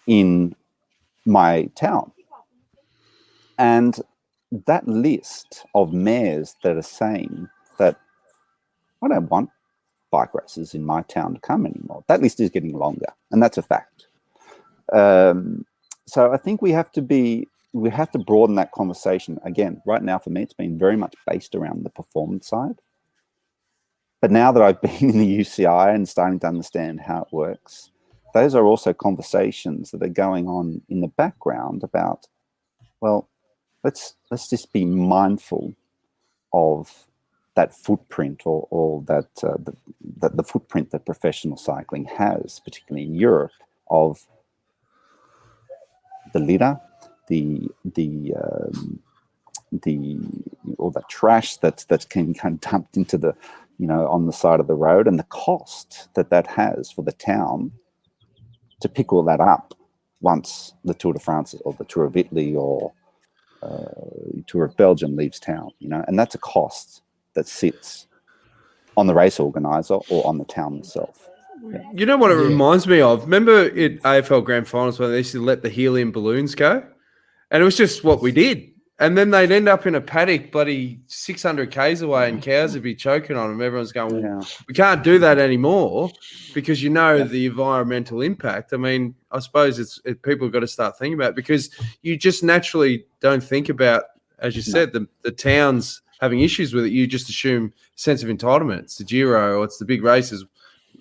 in my town. And that list of mayors that are saying that I don't want bike races in my town to come anymore, that list is getting longer, and that's a fact. So I think we have to broaden that conversation. Again, right now for me, it's been very much based around the performance side. But now that I've been in the UCI and starting to understand how it works, those are also conversations that are going on in the background about, well, let's just be mindful of that footprint or that the footprint that professional cycling has, particularly in Europe, of the litter, all that trash that's kind of dumped into the on the side of the road, and the cost that has for the town to pick all that up once the Tour de France or the Tour of Italy or Tour of Belgium leaves town, and that's a cost that sits on the race organizer or on the town itself. Yeah. You know what it reminds me of? Remember at AFL Grand Finals when they used to let the helium balloons go? And it was just what we did. And then they'd end up in a paddock bloody 600 Ks away and cows would be choking on them. Everyone's going, well, we can't do that anymore because the environmental impact. I mean, I suppose people have got to start thinking about it because you just naturally don't think about, as you said, the towns having issues with it. You just assume sense of entitlement. It's the Giro or it's the big races.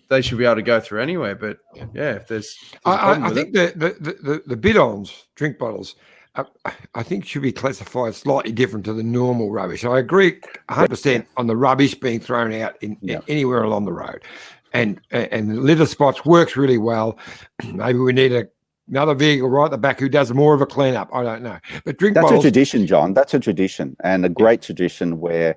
they should be able to go through anywhere. But yeah, if there's a problem I with think it. the bidons, drink bottles, I think should be classified slightly different to the normal rubbish. I agree 100% on the rubbish being thrown out in anywhere along the road, and litter spots works really well. Maybe we need another vehicle right at the back who does more of a cleanup. I don't know, but drink bottles. That's a tradition, John. That's a tradition, and a great tradition where,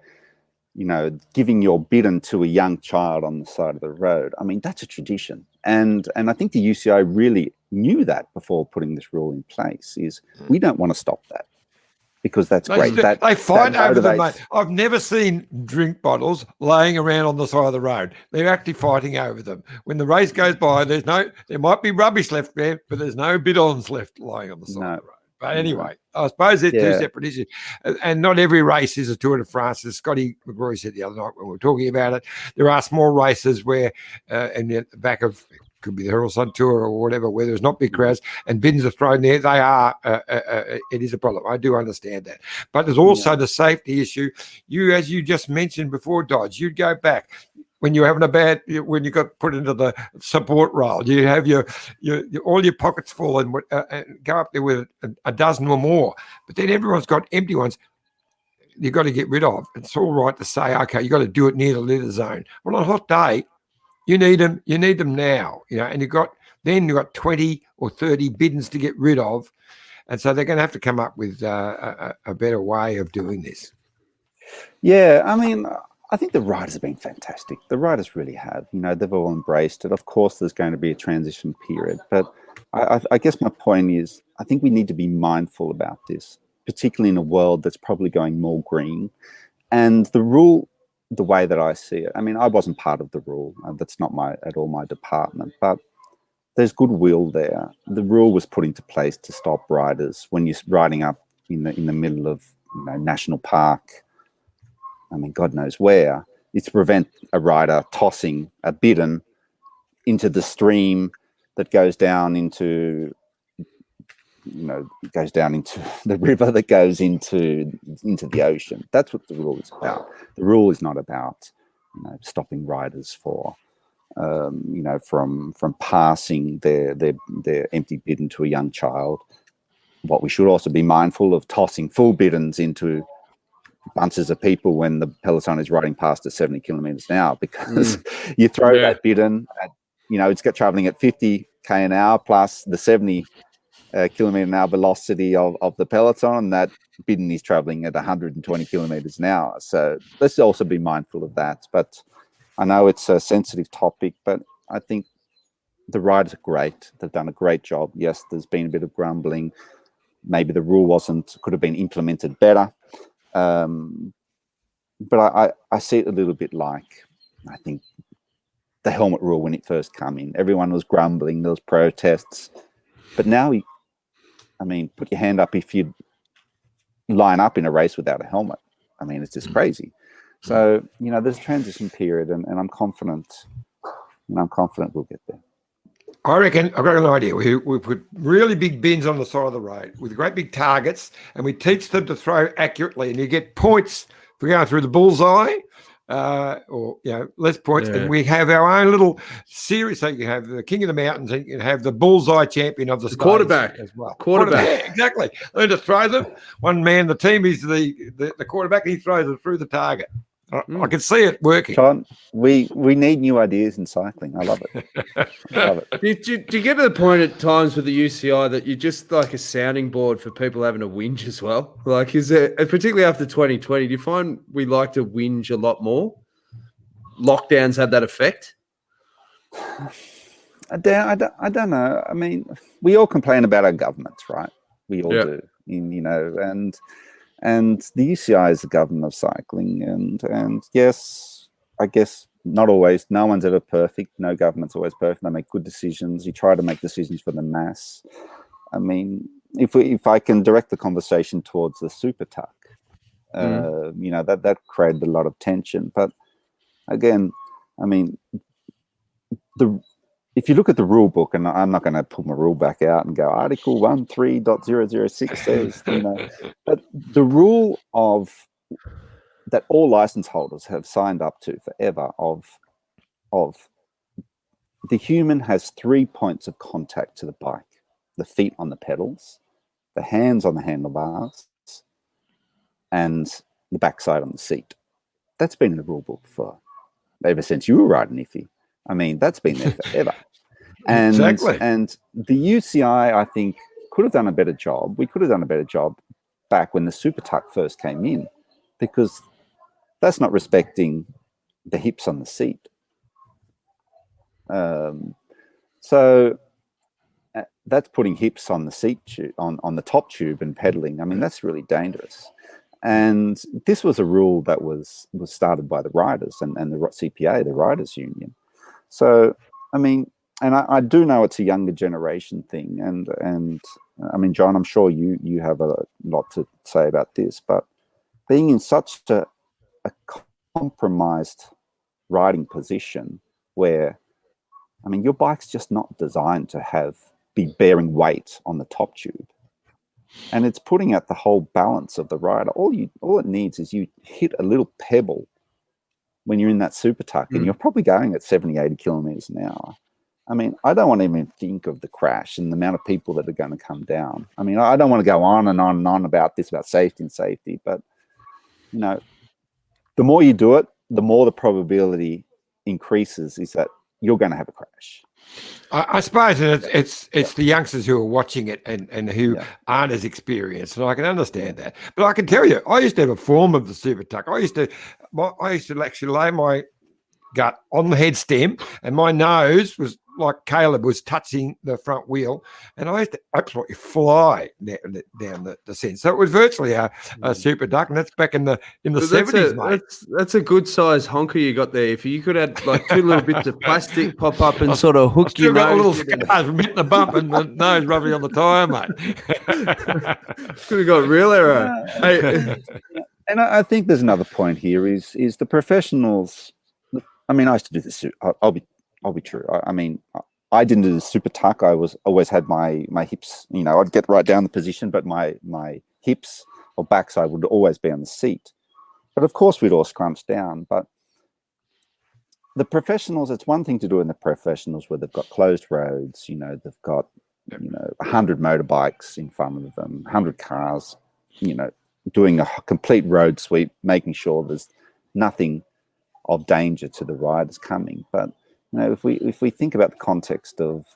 you know, giving your bidon to a young child on the side of the road. I mean, that's a tradition. And I think the UCI really knew that before putting this rule in place, is we don't want to stop that, because that's great. They fight over them, mate. I've never seen drink bottles laying around on the side of the road. They're actually fighting over them. When the race goes by, there might be rubbish left there, but there's no bidons left lying on the side of the road. But anyway, I suppose they're two separate issues. And not every race is a Tour de France. As Scotty McGrory said the other night when we were talking about it, there are small races where, in the back of, could be the Herald Sun Tour or whatever, where there's not big crowds and bins are thrown there. They are, it is a problem. I do understand that. But there's also the safety issue. As you just mentioned before, Dodge, you'd go back. When you're having when you got put into the support role, you have your all your pockets full and go up there with a dozen or more. But then everyone's got empty ones you've got to get rid of. It's all right to say, okay, you've got to do it near the litter zone. Well, on a hot day, you need them now, you know, and you've got 20 or 30 bidons to get rid of. And so they're going to have to come up with a better way of doing this. Yeah, I mean, I think the riders have been fantastic. The riders really have. You know, they've all embraced it. Of course, there's going to be a transition period. But I guess my point is, I think we need to be mindful about this, particularly in a world that's probably going more green. And the rule, the way that I see it, I mean, I wasn't part of the rule. That's not at all my department. But there's goodwill there. The rule was put into place to stop riders when you're riding up in the middle of, you know, national park. I mean, God knows where. It's to prevent a rider tossing a bidon into the stream that goes down into, you know, goes down into the river that goes into the ocean. That's what the rule is about. The rule is not about, you know, stopping riders for, you know, from passing their empty bidon to a young child. What we should also be mindful of, tossing full bidons into bunches of people when the peloton is riding past at 70 kilometers an hour, because you throw that bidon at, you know, it's got traveling at 50 k an hour plus the 70 kilometer an hour velocity of the peloton, and that bidon is traveling at 120 kilometers an hour. So let's also be mindful of that. But I know it's a sensitive topic, but I think the riders are great. They've done a great job. Yes, there's been a bit of grumbling. Maybe the rule could have been implemented better. But I see it a little bit like, I think, the helmet rule when it first came in. Everyone was grumbling, there was protests. But now, I mean, put your hand up if you line up in a race without a helmet. I mean, it's just crazy. So, you know, there's a transition period, and I'm confident. And I'm confident we'll get there. I reckon I've got an idea. We put really big bins on the side of the road with great big targets, and we teach them to throw accurately, and you get points for going through the bullseye, or, you know, less points. Yeah. And we have our own little series. So you can have the King of the Mountains, and you can have the bullseye champion of the quarterback as well. Quarterback. Yeah, exactly. Learn to throw them. One man, the team is the quarterback, and he throws it through the target. I can see it working. John, we need new ideas in cycling. I love it. I love it. Do you get to the point at times with the UCI that you're just like a sounding board for people having to whinge as well? Like, is it, particularly after 2020, do you find we like to whinge a lot more? Lockdowns had that effect? I don't know. I mean, we all complain about our governments, right? We all do. You know, and the UCI is the government of cycling, and yes, I guess not always. No one's ever perfect. No government's always perfect. They make good decisions. You try to make decisions for the mass. I mean, if I can direct the conversation towards the super tuck, you know, that created a lot of tension. But again, I mean, if you look at the rule book, and I'm not going to pull my rule back out and go, Article 13.006 says, you know, but the rule that all license holders have signed up to forever of the human has 3 points of contact to the bike: the feet on the pedals, the hands on the handlebars, and the backside on the seat. That's been in the rule book for ever since you were riding Iffy. I mean, that's been there forever. And, exactly. And the UCI, I think, could have done a better job. We could have done a better job back when the Super Tuck first came in, because that's not respecting the hips on the seat. So that's putting hips on the seat tube, on the top tube and pedaling. I mean, that's really dangerous. And this was a rule that was started by the riders and the CPA, the Riders Union. So, I mean, and I do know it's a younger generation thing. And I mean, John, I'm sure you have a lot to say about this, but being in such a compromised riding position where, I mean, your bike's just not designed to be bearing weight on the top tube. And it's putting out the whole balance of the rider. All it needs is you hit a little pebble when you're in that Super Tuck, and you're probably going at 70, 80 kilometers an hour. I mean, I don't want to even think of the crash and the amount of people that are going to come down. I mean, I don't want to go on and on and on about this, about safety, but, you know, the more you do it, the more the probability increases is that you're going to have a crash. I suppose it's the youngsters who are watching it and who aren't as experienced, and I can understand that. But I can tell you, I used to have a form of the Super Tuck. I used to actually lay my gut on the head stem, and my nose was like Caleb was touching the front wheel, and I used to absolutely fly down the descent. So it was virtually a Super Duck, and that's back in the 70s, mate. That's a good size honker you got there. If you could add like 2 little bits of plastic pop up and sort of hook your nose. A little scars from hitting the bump and the nose rubbing on the tyre, mate. Could have got real error. And I think there's another point here is the professionals. I mean, I used to do this. I'll be true. I mean, I didn't do the Super Tuck. I always had my hips. You know, I'd get right down the position, but my hips or backside would always be on the seat. But of course, we'd all scrunch down. But the professionals, it's one thing to do in the professionals where they've got closed roads. You know, they've got 100 motorbikes in front of them, 100 cars. You know, doing a complete road sweep, making sure there's nothing of danger to the riders coming. But you know, if we think about the context of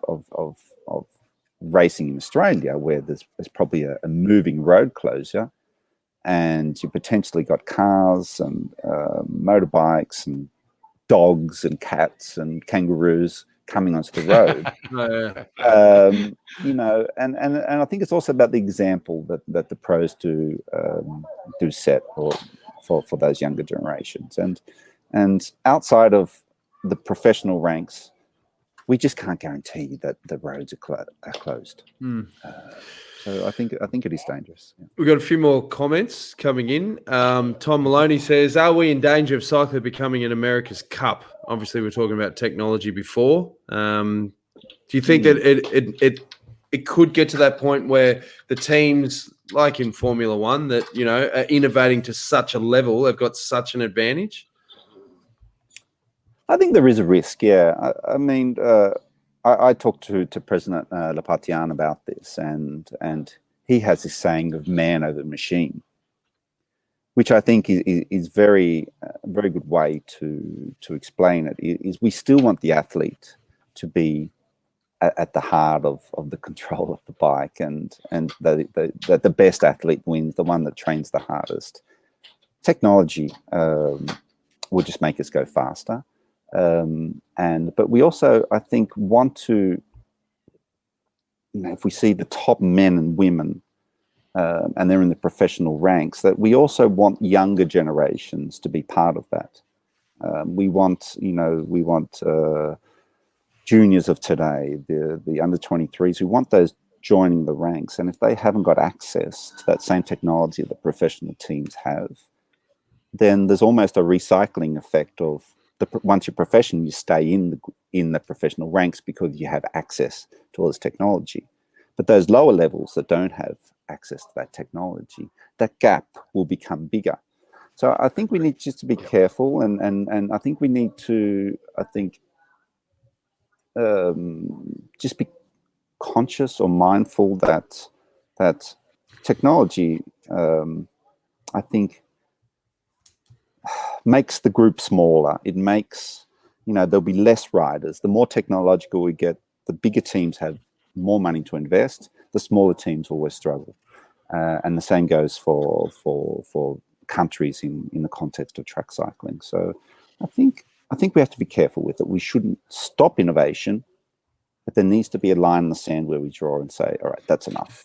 racing in Australia, where there's probably a moving road closure, and you potentially got cars and motorbikes and dogs and cats and kangaroos coming onto the road, you know, and I think it's also about the example that the pros do set for those younger generations, and outside of the professional ranks, we just can't guarantee that the roads are closed. So I think it is dangerous. Yeah. We've got a few more comments coming in. Tom Maloney says, "Are we in danger of cycling becoming an America's Cup?" Obviously, we're talking about technology before. Do you think that it could get to that point where the teams, like in Formula One, that are innovating to such a level, have got such an advantage? I think there is a risk, yeah. I mean, I talked to President Lapatian about this, and he has this saying of man over machine, which I think is very good way to explain it. Is we still want the athlete to be at the heart of the control of the bike, and that the best athlete wins, the one that trains the hardest. Technology will just make us go faster. But we also, I think, want to, if we see the top men and women, and they're in the professional ranks, that we also want younger generations to be part of that. We want juniors of today, the under 23s. We want those joining the ranks, and if they haven't got access to that same technology that professional teams have, then there's almost a recycling effect of once you're professional, you stay in the professional ranks because you have access to all this technology. But those lower levels that don't have access to that technology, that gap will become bigger. So I think we need just to be careful, and I think we need to, just be conscious or mindful that technology, I think, makes the group smaller. It makes, there'll be less riders. The more technological we get, the bigger teams have more money to invest. The smaller teams always struggle. And the same goes for countries in the context of track cycling. So I think we have to be careful with it. We shouldn't stop innovation, but there needs to be a line in the sand where we draw and say, all right, that's enough.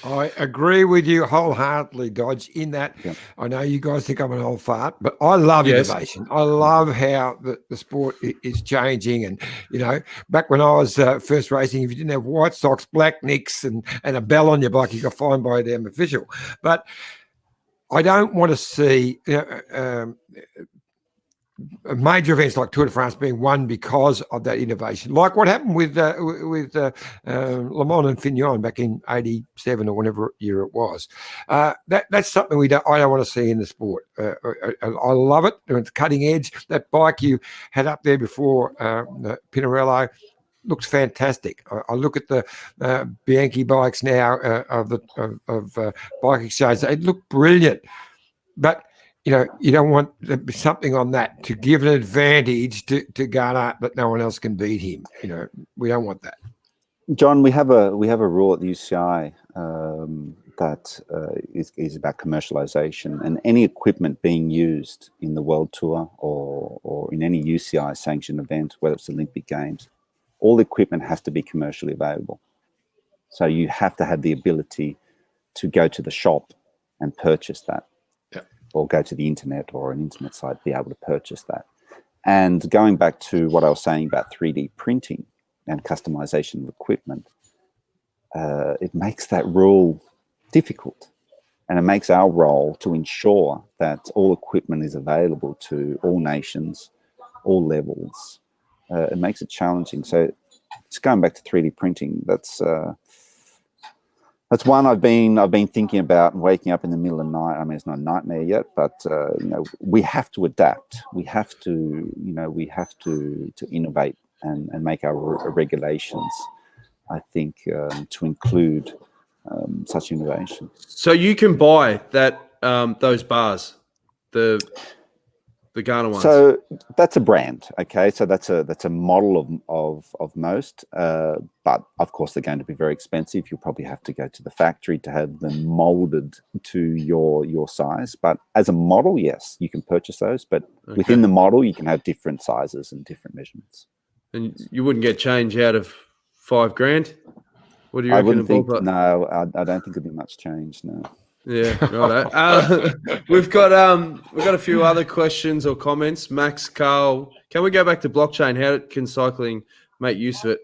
I agree with you wholeheartedly, Dodge, in that. Yeah. I know you guys think I'm an old fart, but I love innovation. I love how the sport is changing. And, back when I was first racing, if you didn't have white socks, black nicks, and a bell on your bike, you got fined by a damn official. But I don't want to see major events like Tour de France being won because of that innovation, like what happened with Le Mans and Fignon back in '87 or whatever year it was. That's something I don't want to see in the sport. I love it. It's cutting edge. That bike you had up there before, Pinarello, looks fantastic. I look at the Bianchi bikes now of Bike Exchange. They look brilliant, but you don't want something on that to give an advantage to Garner that no one else can beat him. We don't want that. John, we have a rule at the UCI that is about commercialization, and any equipment being used in the World Tour or in any UCI sanctioned event, whether it's Olympic Games, all equipment has to be commercially available. So you have to have the ability to go to the shop and purchase that. Or go to the internet or an internet site, be able to purchase that. And going back to what I was saying about 3D printing and customization of equipment, it makes that rule difficult. And it makes our role to ensure that all equipment is available to all nations, all levels. It makes it challenging. So it's going back to 3D printing. That's one I've been thinking about and waking up in the middle of the night. I mean, it's not a nightmare yet, but we have to adapt. We have to innovate and make our regulations, I think, to include such innovation. So you can buy that those bars, the Ghana ones. So that's a brand, okay. So that's a model of most, but of course they're going to be very expensive. You'll probably have to go to the factory to have them molded to your size. But as a model, yes, you can purchase those. But within the model, you can have different sizes and different measurements. And you wouldn't get change out of $5,000. What do you reckon? I wouldn't think. No, I don't think it'd be much change. No. Yeah, right. We've got a few other questions or comments. Max Carl, can we go back to blockchain? How can cycling make use of it?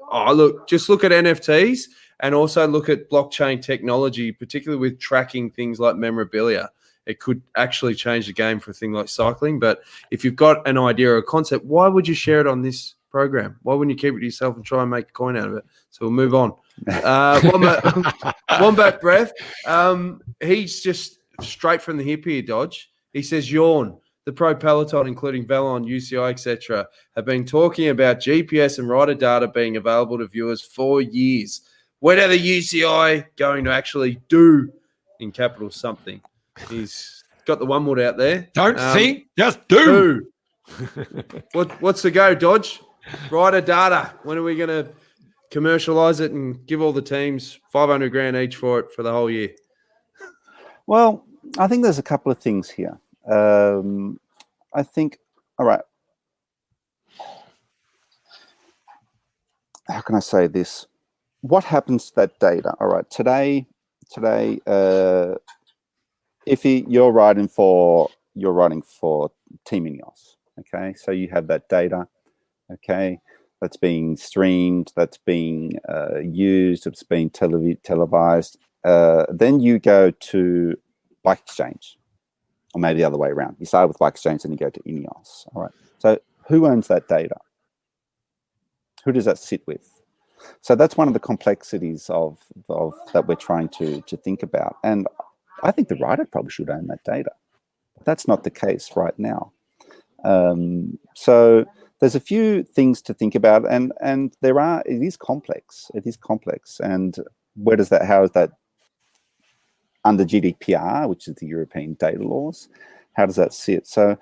Just look at NFTs and also look at blockchain technology, particularly with tracking things like memorabilia. It could actually change the game for a thing like cycling. But if you've got an idea or a concept, why would you share it on this program? Why wouldn't you keep it to yourself and try and make a coin out of it? So we'll move on. Wombat Breath. He's just straight from the hip here, Dodge. He says, yawn. The Pro Peloton, including Velon, UCI, etc., have been talking about GPS and rider data being available to viewers for years. When are the UCI going to actually do, in capital, something? He's got the one word out there. Don't think, just do. What's the go, Dodge? Rider data. When are we going to commercialize it and give all the teams $500,000 each for it for the whole year? Well, I think there's a couple of things here. I think, all right, how can I say this? What happens to that data? All right, today, if you're riding for Team Ineos, okay, so you have that data, okay, that's being streamed, that's being used, it's being televised. Then you go to Bike Exchange, or maybe the other way around. You start with Bike Exchange and you go to Ineos. All right. So who owns that data? Who does that sit with? So that's one of the complexities of that we're trying to think about. And I think the rider probably should own that data. But that's not the case right now. So there's a few things to think about, and it is complex. It is complex, and how is that under GDPR, which is the European data laws? How does that sit? So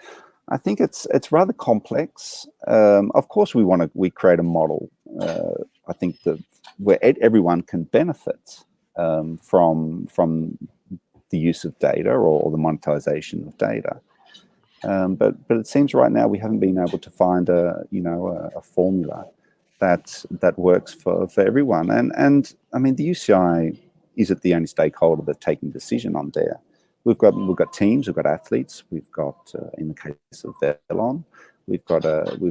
I think it's rather complex. Of course, we create a model. I think that where everyone can benefit from the use of data or the monetization of data. But it seems right now we haven't been able to find a formula that works for everyone. And I mean, the UCI isn't the only stakeholder that's taking decision on there. We've got teams, we've got athletes, we've got in the case of Velon, we've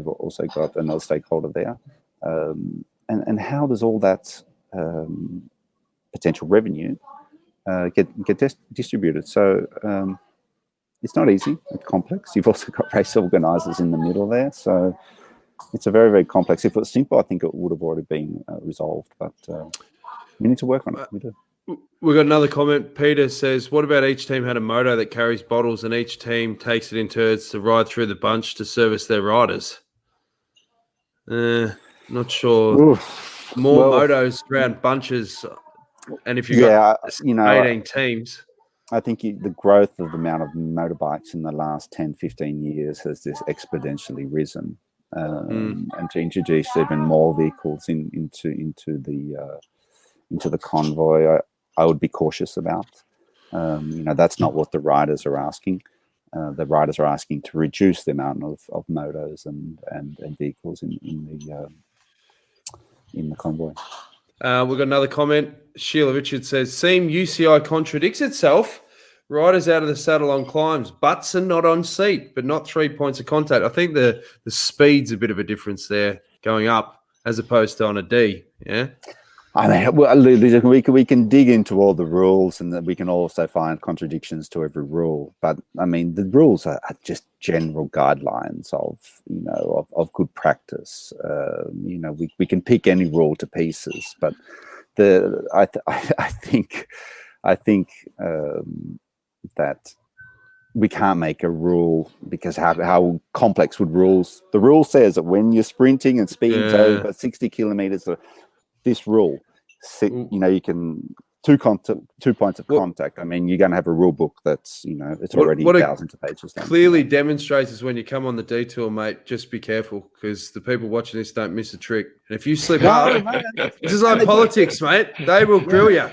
also got another stakeholder there. And how does all that potential revenue get distributed? So it's not easy. It's complex. You've also got race organisers in the middle there, so it's a very, very complex. If it was simple, I think it would have already been resolved. But we need to work on it. We do. We've got another comment. Peter says, what about each team had a moto that carries bottles and each team takes it in turns to ride through the bunch to service their riders? Not sure. Oof. More motos around bunches, and if you've got 18 teams. I think the growth of the amount of motorbikes in the last 10, 15 years has just exponentially risen. And to introduce even more vehicles into the convoy, I would be cautious about. That's not what the riders are asking. The riders are asking to reduce the amount of motos and vehicles in the convoy. We've got another comment. Sheila Richards says, Seem UCI contradicts itself. Riders out of the saddle on climbs, butts and not on seat, but not 3 points of contact. I think the speed's a bit of a difference there going up as opposed to on a D. Yeah. I mean, well, we can dig into all the rules, and then we can also find contradictions to every rule. But I mean, the rules are just general guidelines of good practice. We can pick any rule to pieces, but I think that we can't make a rule, because how complex would rules? The rule says that when you're sprinting and speeding over 60 kilometers, this rule, you can two points of contact. I mean, you're going to have a rule book that's it's already thousands of pages long. Clearly demonstrates is when you come on the detour, mate. Just be careful, because the people watching this don't miss a trick. And if you slip up, this is like politics, mate. They will grill you.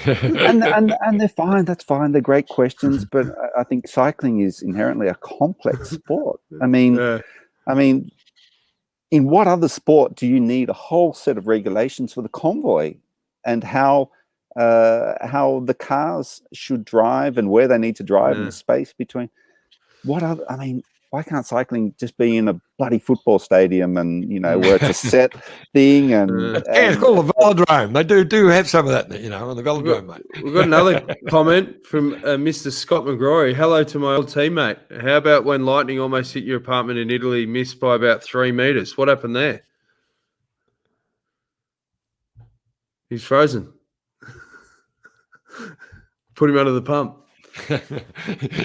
and they're fine. That's fine. They're great questions, but I think cycling is inherently a complex sport. I mean, in what other sport do you need a whole set of regulations for the convoy and how the cars should drive and where they need to drive in the space between? Why can't cycling just be in a bloody football stadium and where it's a set thing and it's called a velodrome. They do have some of that, on the velodrome, mate. We've got another comment from Mr. Scott McGrory. Hello to my old teammate. How about when lightning almost hit your apartment in Italy, missed by about 3 meters? What happened there? He's frozen. Put him under the pump.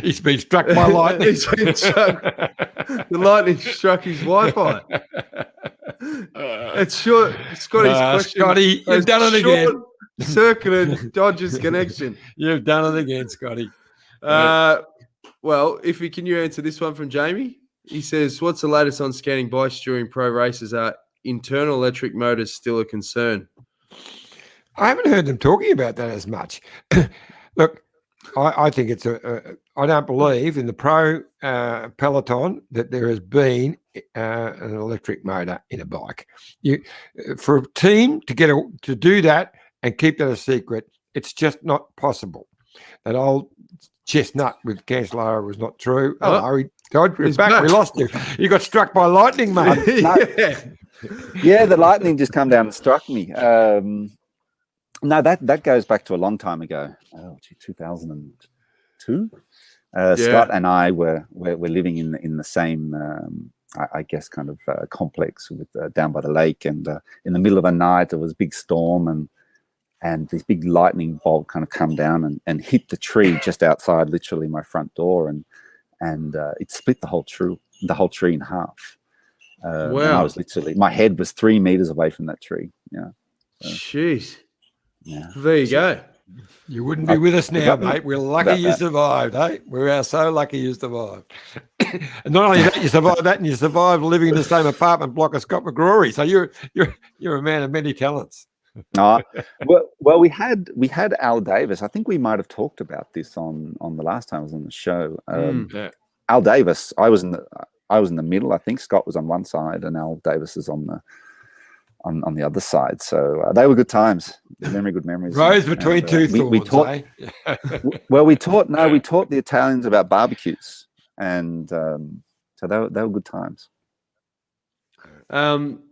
He's been struck by lightning. He's been struck. The lightning struck his Wi-Fi. It's short. Scotty's question. Scotty, you've done it again. Circular Dodgers connection. You've done it again, Scotty. Well, can you answer this one from Jamie? He says, "What's the latest on scanning bikes during pro races? Are internal electric motors still a concern?" I haven't heard them talking about that as much. Look, I think it's I don't believe in the pro peloton that there has been an electric motor in a bike. For a team to do that and keep that a secret, it's just not possible. That old chestnut with Cancellara was not true. He's back. We lost you. You got struck by lightning, mate. Yeah, the lightning just come down and struck me. No, that goes back to a long time ago. 2002. Scott and I were living in the same, I guess, kind of complex down by the lake, and in the middle of a night there was a big storm, and this big lightning bolt kind of come down and hit the tree just outside, literally my front door, and it split the whole tree in half. Wow. And I was literally, my head was 3 meters away from that tree. Yeah. Jeez. Yeah. There you go. You wouldn't be with us now, mate. We're lucky you that. survived, eh? We are so lucky you survived. And not only that, you survived that, and you survived living in the same apartment block as Scott McGrory. So you're a man of many talents. Well, we had Al Davis. I think we might have talked about this on the last time I was on the show. Yeah. Al Davis. I was in the middle. I think Scott was on one side, and Al Davis is on the other side. So they were good times. Good memories. Rose between two thorns. We taught. Eh? Well, we taught the Italians about barbecues, and so they were good times.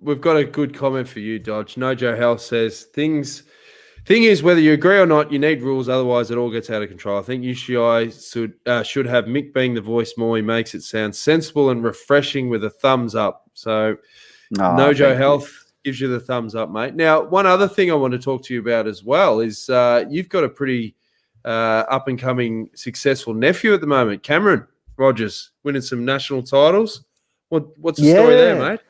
We've got a good comment for you, Dodge. Nojo Health says thing is, whether you agree or not, you need rules, otherwise it all gets out of control. I think UCI should have Mick being the voice more. He makes it sound sensible and refreshing with a thumbs up. So Nojo Health gives you the thumbs up, mate. Now, one other thing I want to talk to you about as well is you've got a pretty up-and-coming successful nephew at the moment, Cameron Rogers, winning some national titles. What's the story there, mate?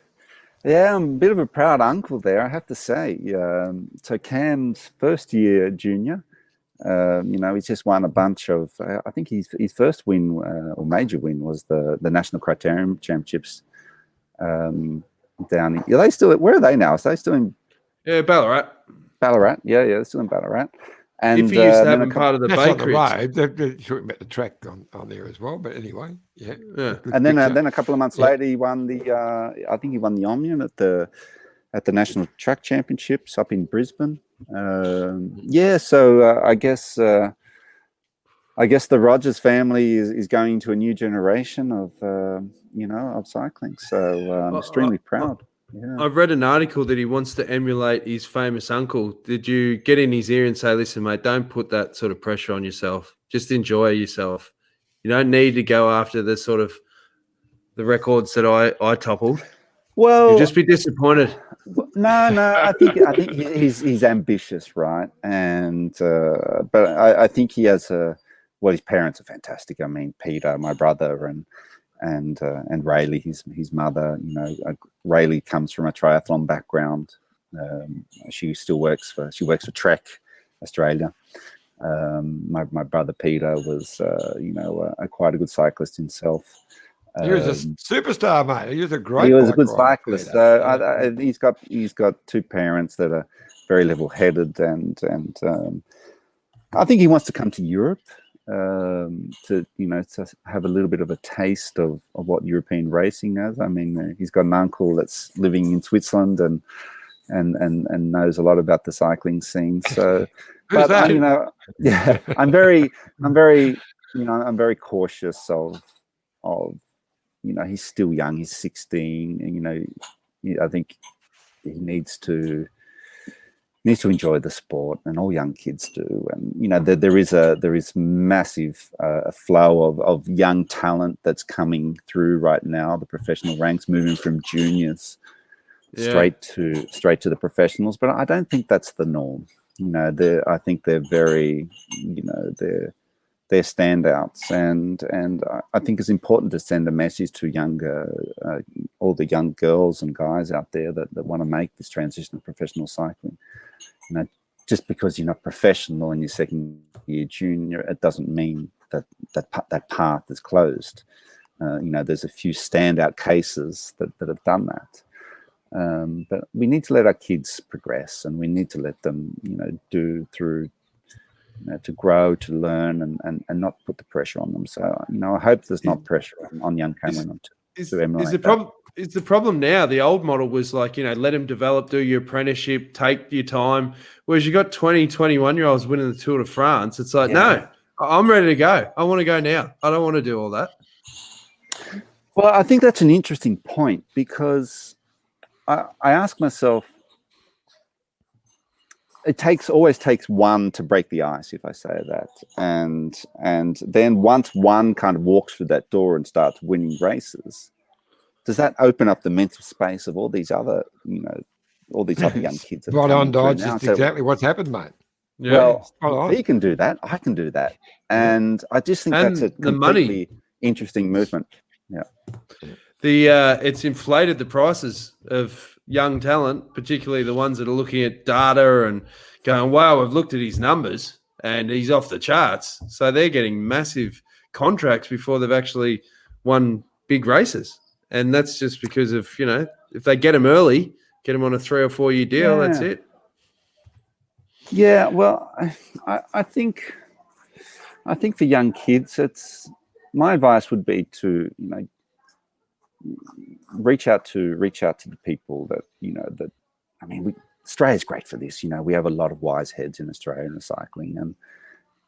Yeah, I'm a bit of a proud uncle there, I have to say. So Cam's first year junior, he's just won a bunch of. I think his first win or major win was the National Criterium Championships down. Are they still? Where are they now? Are they still in? Yeah, Ballarat. Ballarat, yeah, they're still in Ballarat. And if he used to have been part of the bakery, they're talking about the track on there as well. But anyway, yeah. And then a couple of months later, he won the. I think he won the Omnium at the National Track Championships up in Brisbane. So I guess the Rogers family is going to a new generation of cycling. So I'm extremely proud. Yeah. I've read an article that he wants to emulate his famous uncle. Did you get in his ear and say, listen, mate, don't put that sort of pressure on yourself. Just enjoy yourself. You don't need to go after the sort of the records that I toppled. Well, you'll just be disappointed. No. I think he's ambitious, right? And but I think he has his parents are fantastic. I mean, Peter, my brother, and Rayleigh, his mother. Rayleigh comes from a triathlon background. She works for Trek Australia. My brother Peter was quite a good cyclist himself. He was a superstar, mate. He was a great. He was a good cyclist. He's got two parents that are very level-headed, and I think he wants to come to Europe to have a little bit of a taste of what European racing is. I mean, he's got an uncle that's living in Switzerland and knows a lot about the cycling scene. So, but I'm very cautious of. He's still young. He's 16, and I think he needs to enjoy the sport, and all young kids do. And there is massive flow of young talent that's coming through right now. The professional ranks moving from juniors straight to the professionals, but I don't think that's the norm. I think they're very, they're standouts, and I think it's important to send a message to all the young girls and guys out there that want to make this transition to professional cycling. Just because you're not professional in your second year junior, it doesn't mean that path is closed. There's a few standout cases that have done that, but we need to let our kids progress, and we need to let them, do through. To grow, to learn, and not put the pressure on them. So, I hope there's not pressure on young Cameron to emulate that. Is the problem now, the old model was like, let them develop, do your apprenticeship, take your time. Whereas you got 20, 21-year-olds winning the Tour de France. It's like, no, I'm ready to go. I want to go now. I don't want to do all that. Well, I think that's an interesting point, because I ask myself, it always takes one to break the ice, if I say that, and then once one kind of walks through that door and starts winning races, does that open up the mental space of all these other young kids? Right on, Dodge. That's exactly what's happened, mate. Yeah. Well, he can do that. I can do that, and I just think that's a completely interesting movement. Yeah. it's inflated the prices of young talent, particularly the ones that are looking at data and going, wow, I've looked at his numbers and he's off the charts. So they're getting massive contracts before they've actually won big races. And that's just because of, if they get them early, get them on a 3 or 4 year deal, that's it. Yeah, well, I think for young kids, my advice would be to reach out to the people that Australia's great for this. We have a lot of wise heads in Australia in cycling,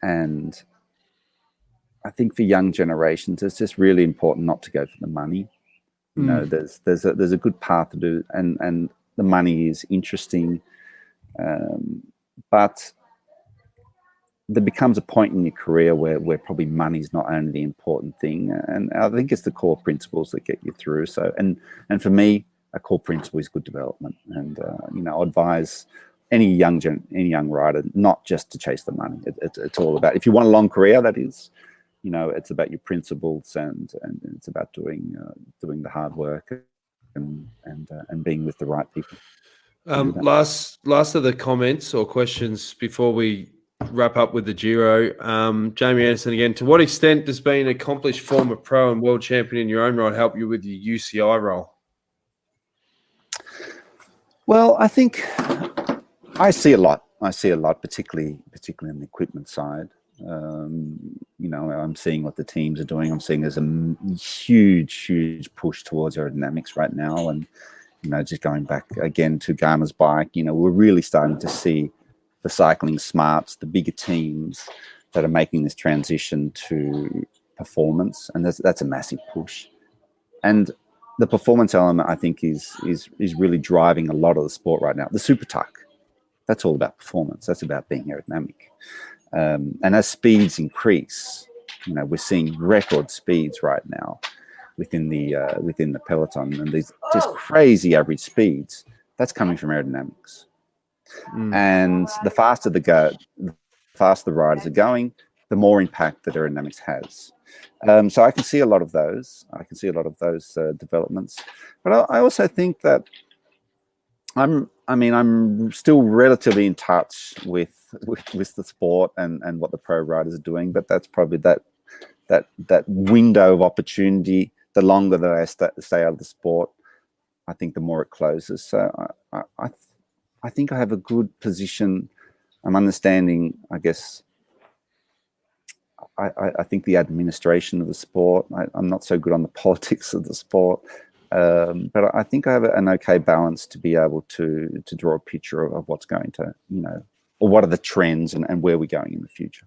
and I think for young generations, it's just really important not to go for the money. There's a good path to do, and the money is interesting, but there becomes a point in your career where probably money is not only the important thing, and I think it's the core principles that get you through. So, and for me, a core principle is good development, and I advise any young rider not just to chase the money. It's all about, if you want a long career, that is, it's about your principles, and it's about doing the hard work and being with the right people. Last of the comments or questions before we wrap up with the Giro. Jamie Anderson again. To what extent does being an accomplished former pro and world champion in your own right help you with your UCI role? Well, I think I see a lot, particularly on the equipment side. I'm seeing what the teams are doing. I'm seeing there's a huge push towards aerodynamics right now, and just going back again to Garner's bike, we're really starting to see the cycling smarts, the bigger teams that are making this transition to performance, and that's a massive push. And the performance element, I think, is really driving a lot of the sport right now. The super tuck, that's all about performance. That's about being aerodynamic. And as speeds increase, we're seeing record speeds right now within the peloton, and these just crazy average speeds. That's coming from aerodynamics. And the faster the riders are going, the more impact that aerodynamics has. So I can see a lot of those. Developments. But I also think that I'm still relatively in touch with the sport and what the pro riders are doing. But that's probably that window of opportunity. The longer that I stay out of the sport, I think the more it closes. So I think I have a good position. I'm understanding, I guess. I think the administration of the sport. I'm not so good on the politics of the sport, but I think I have an okay balance to be able to draw a picture of what's going to, or what are the trends and where we're going in the future.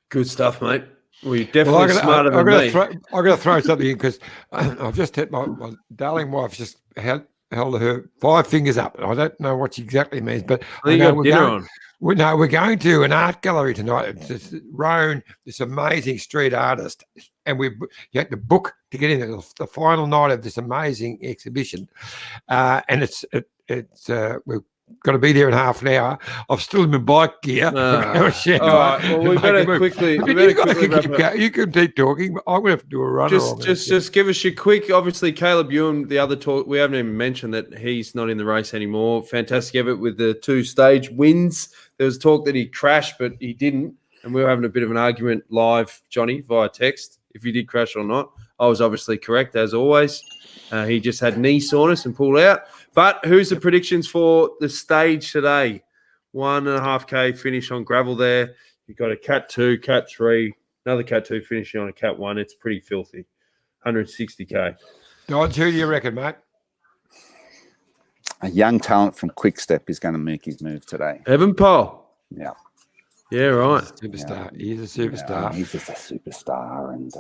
Good stuff, mate. We're definitely smarter than me. I'm going to throw something in, because I've just had my darling wife just held her 5 fingers up. I don't know what she exactly means, but we're going to an art gallery tonight. It's Roan, this amazing street artist, and you had to book to get in the final night of this amazing exhibition. And we've got to be there in half an hour. I'm still in my bike gear. All right. Well, we better quickly. You can keep talking, but I'm going to have to do a run. Just give us your quick. Obviously, Caleb Ewan, the other talk, we haven't even mentioned that he's not in the race anymore. Fantastic effort with the 2 stage wins. There was talk that he crashed, but he didn't. And we were having a bit of an argument live, Johnny, via text, if he did crash or not. I was obviously correct, as always. He just had knee soreness and pulled out. But who's the predictions for the stage today? 1.5K finish on gravel there. You've got a Cat 2, Cat 3, another Cat 2 finishing on a Cat 1. It's pretty filthy. 160K. Dodge, who do you reckon, mate? A young talent from Quick Step is going to make his move today. Evan Paul. Yeah. Yeah, right. Superstar. Yeah. He's a superstar. Yeah, he's just a superstar, and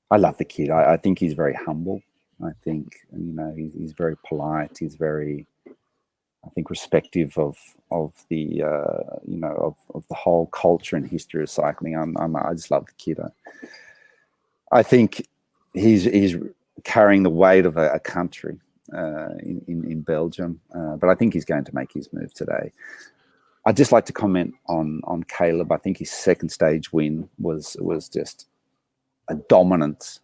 I love the kid. I think he's very humble. I think he's very polite. He's very, I think, respective of the of the whole culture and history of cycling. I just love the kid. I think he's carrying the weight of a country in Belgium, but I think he's going to make his move today. I'd just like to comment on Caleb. I think his second stage win was just a dominant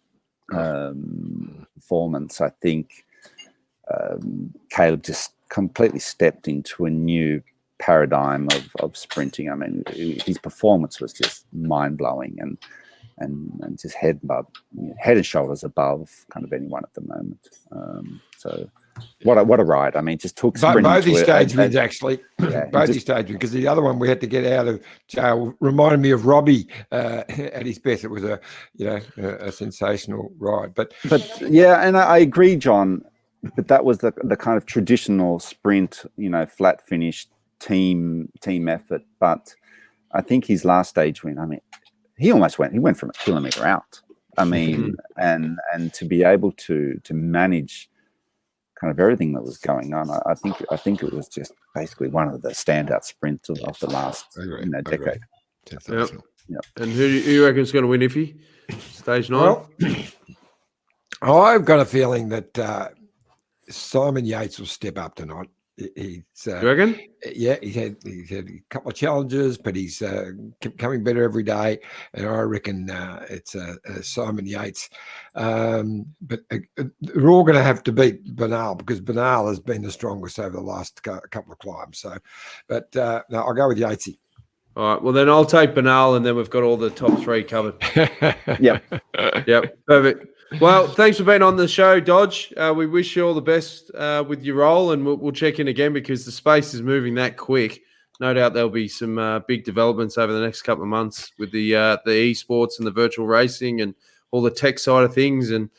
performance. I think Caleb just completely stepped into a new paradigm of sprinting. I mean, his performance was just mind-blowing and just head and shoulders above kind of anyone at the moment. So what a ride. I mean, just took sprinting both these to stage wins, actually. Yeah, both these stage wins, because the other one we had to get out of jail reminded me of Robbie at his best. It was a sensational ride. But yeah, and I agree, John. But that was the kind of traditional sprint, flat finish team effort. But I think his last stage win, I mean, he went from a kilometre out. I mean, and to be able to manage kind of everything that was going on, I think it was just basically one of the standout sprints of the last decade. Yep. And who do you reckon is going to win, Iffy? Stage 9? Well, I've got a feeling that Simon Yates will step up tonight. He's you reckon? Yeah, he's had a couple of challenges, but he's coming better every day. And I reckon it's Simon Yates. But we're all going to have to beat Bernal, because Bernal has been the strongest over the last couple of climbs. So, but no, I'll go with Yatesy. All right. Well, then I'll take Bernal, and then we've got all the top 3 covered. Yep. Perfect. Well, thanks for being on the show, Dodge. We wish you all the best with your role, and we'll check in again because the space is moving that quick. No doubt there'll be some big developments over the next couple of months with the esports and the virtual racing and all the tech side of things. And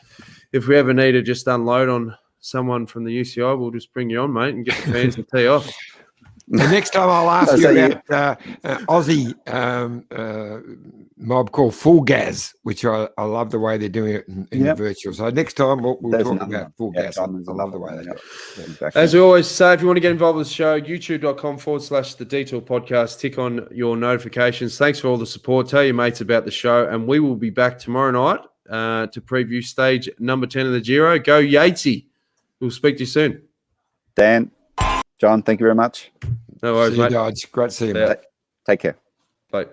if we ever need to just unload on someone from the UCI, we'll just bring you on, mate, and get the fans to tee off. The next time I'll ask you about Aussie mob called Full Gas, which I love the way they're doing it in the virtual. So next time we'll talk about Full Gas. I love the way they do it. Yeah, exactly. As we always say, if you want to get involved with the show, youtube.com/The Detour Podcast. Tick on your notifications. Thanks for all the support. Tell your mates about the show, and we will be back tomorrow night to preview stage number 10 of the Giro. Go Yatesy. We'll speak to you soon. Dan, John, thank you very much. No worries, mate. Great to see you, mate. Take care. Bye.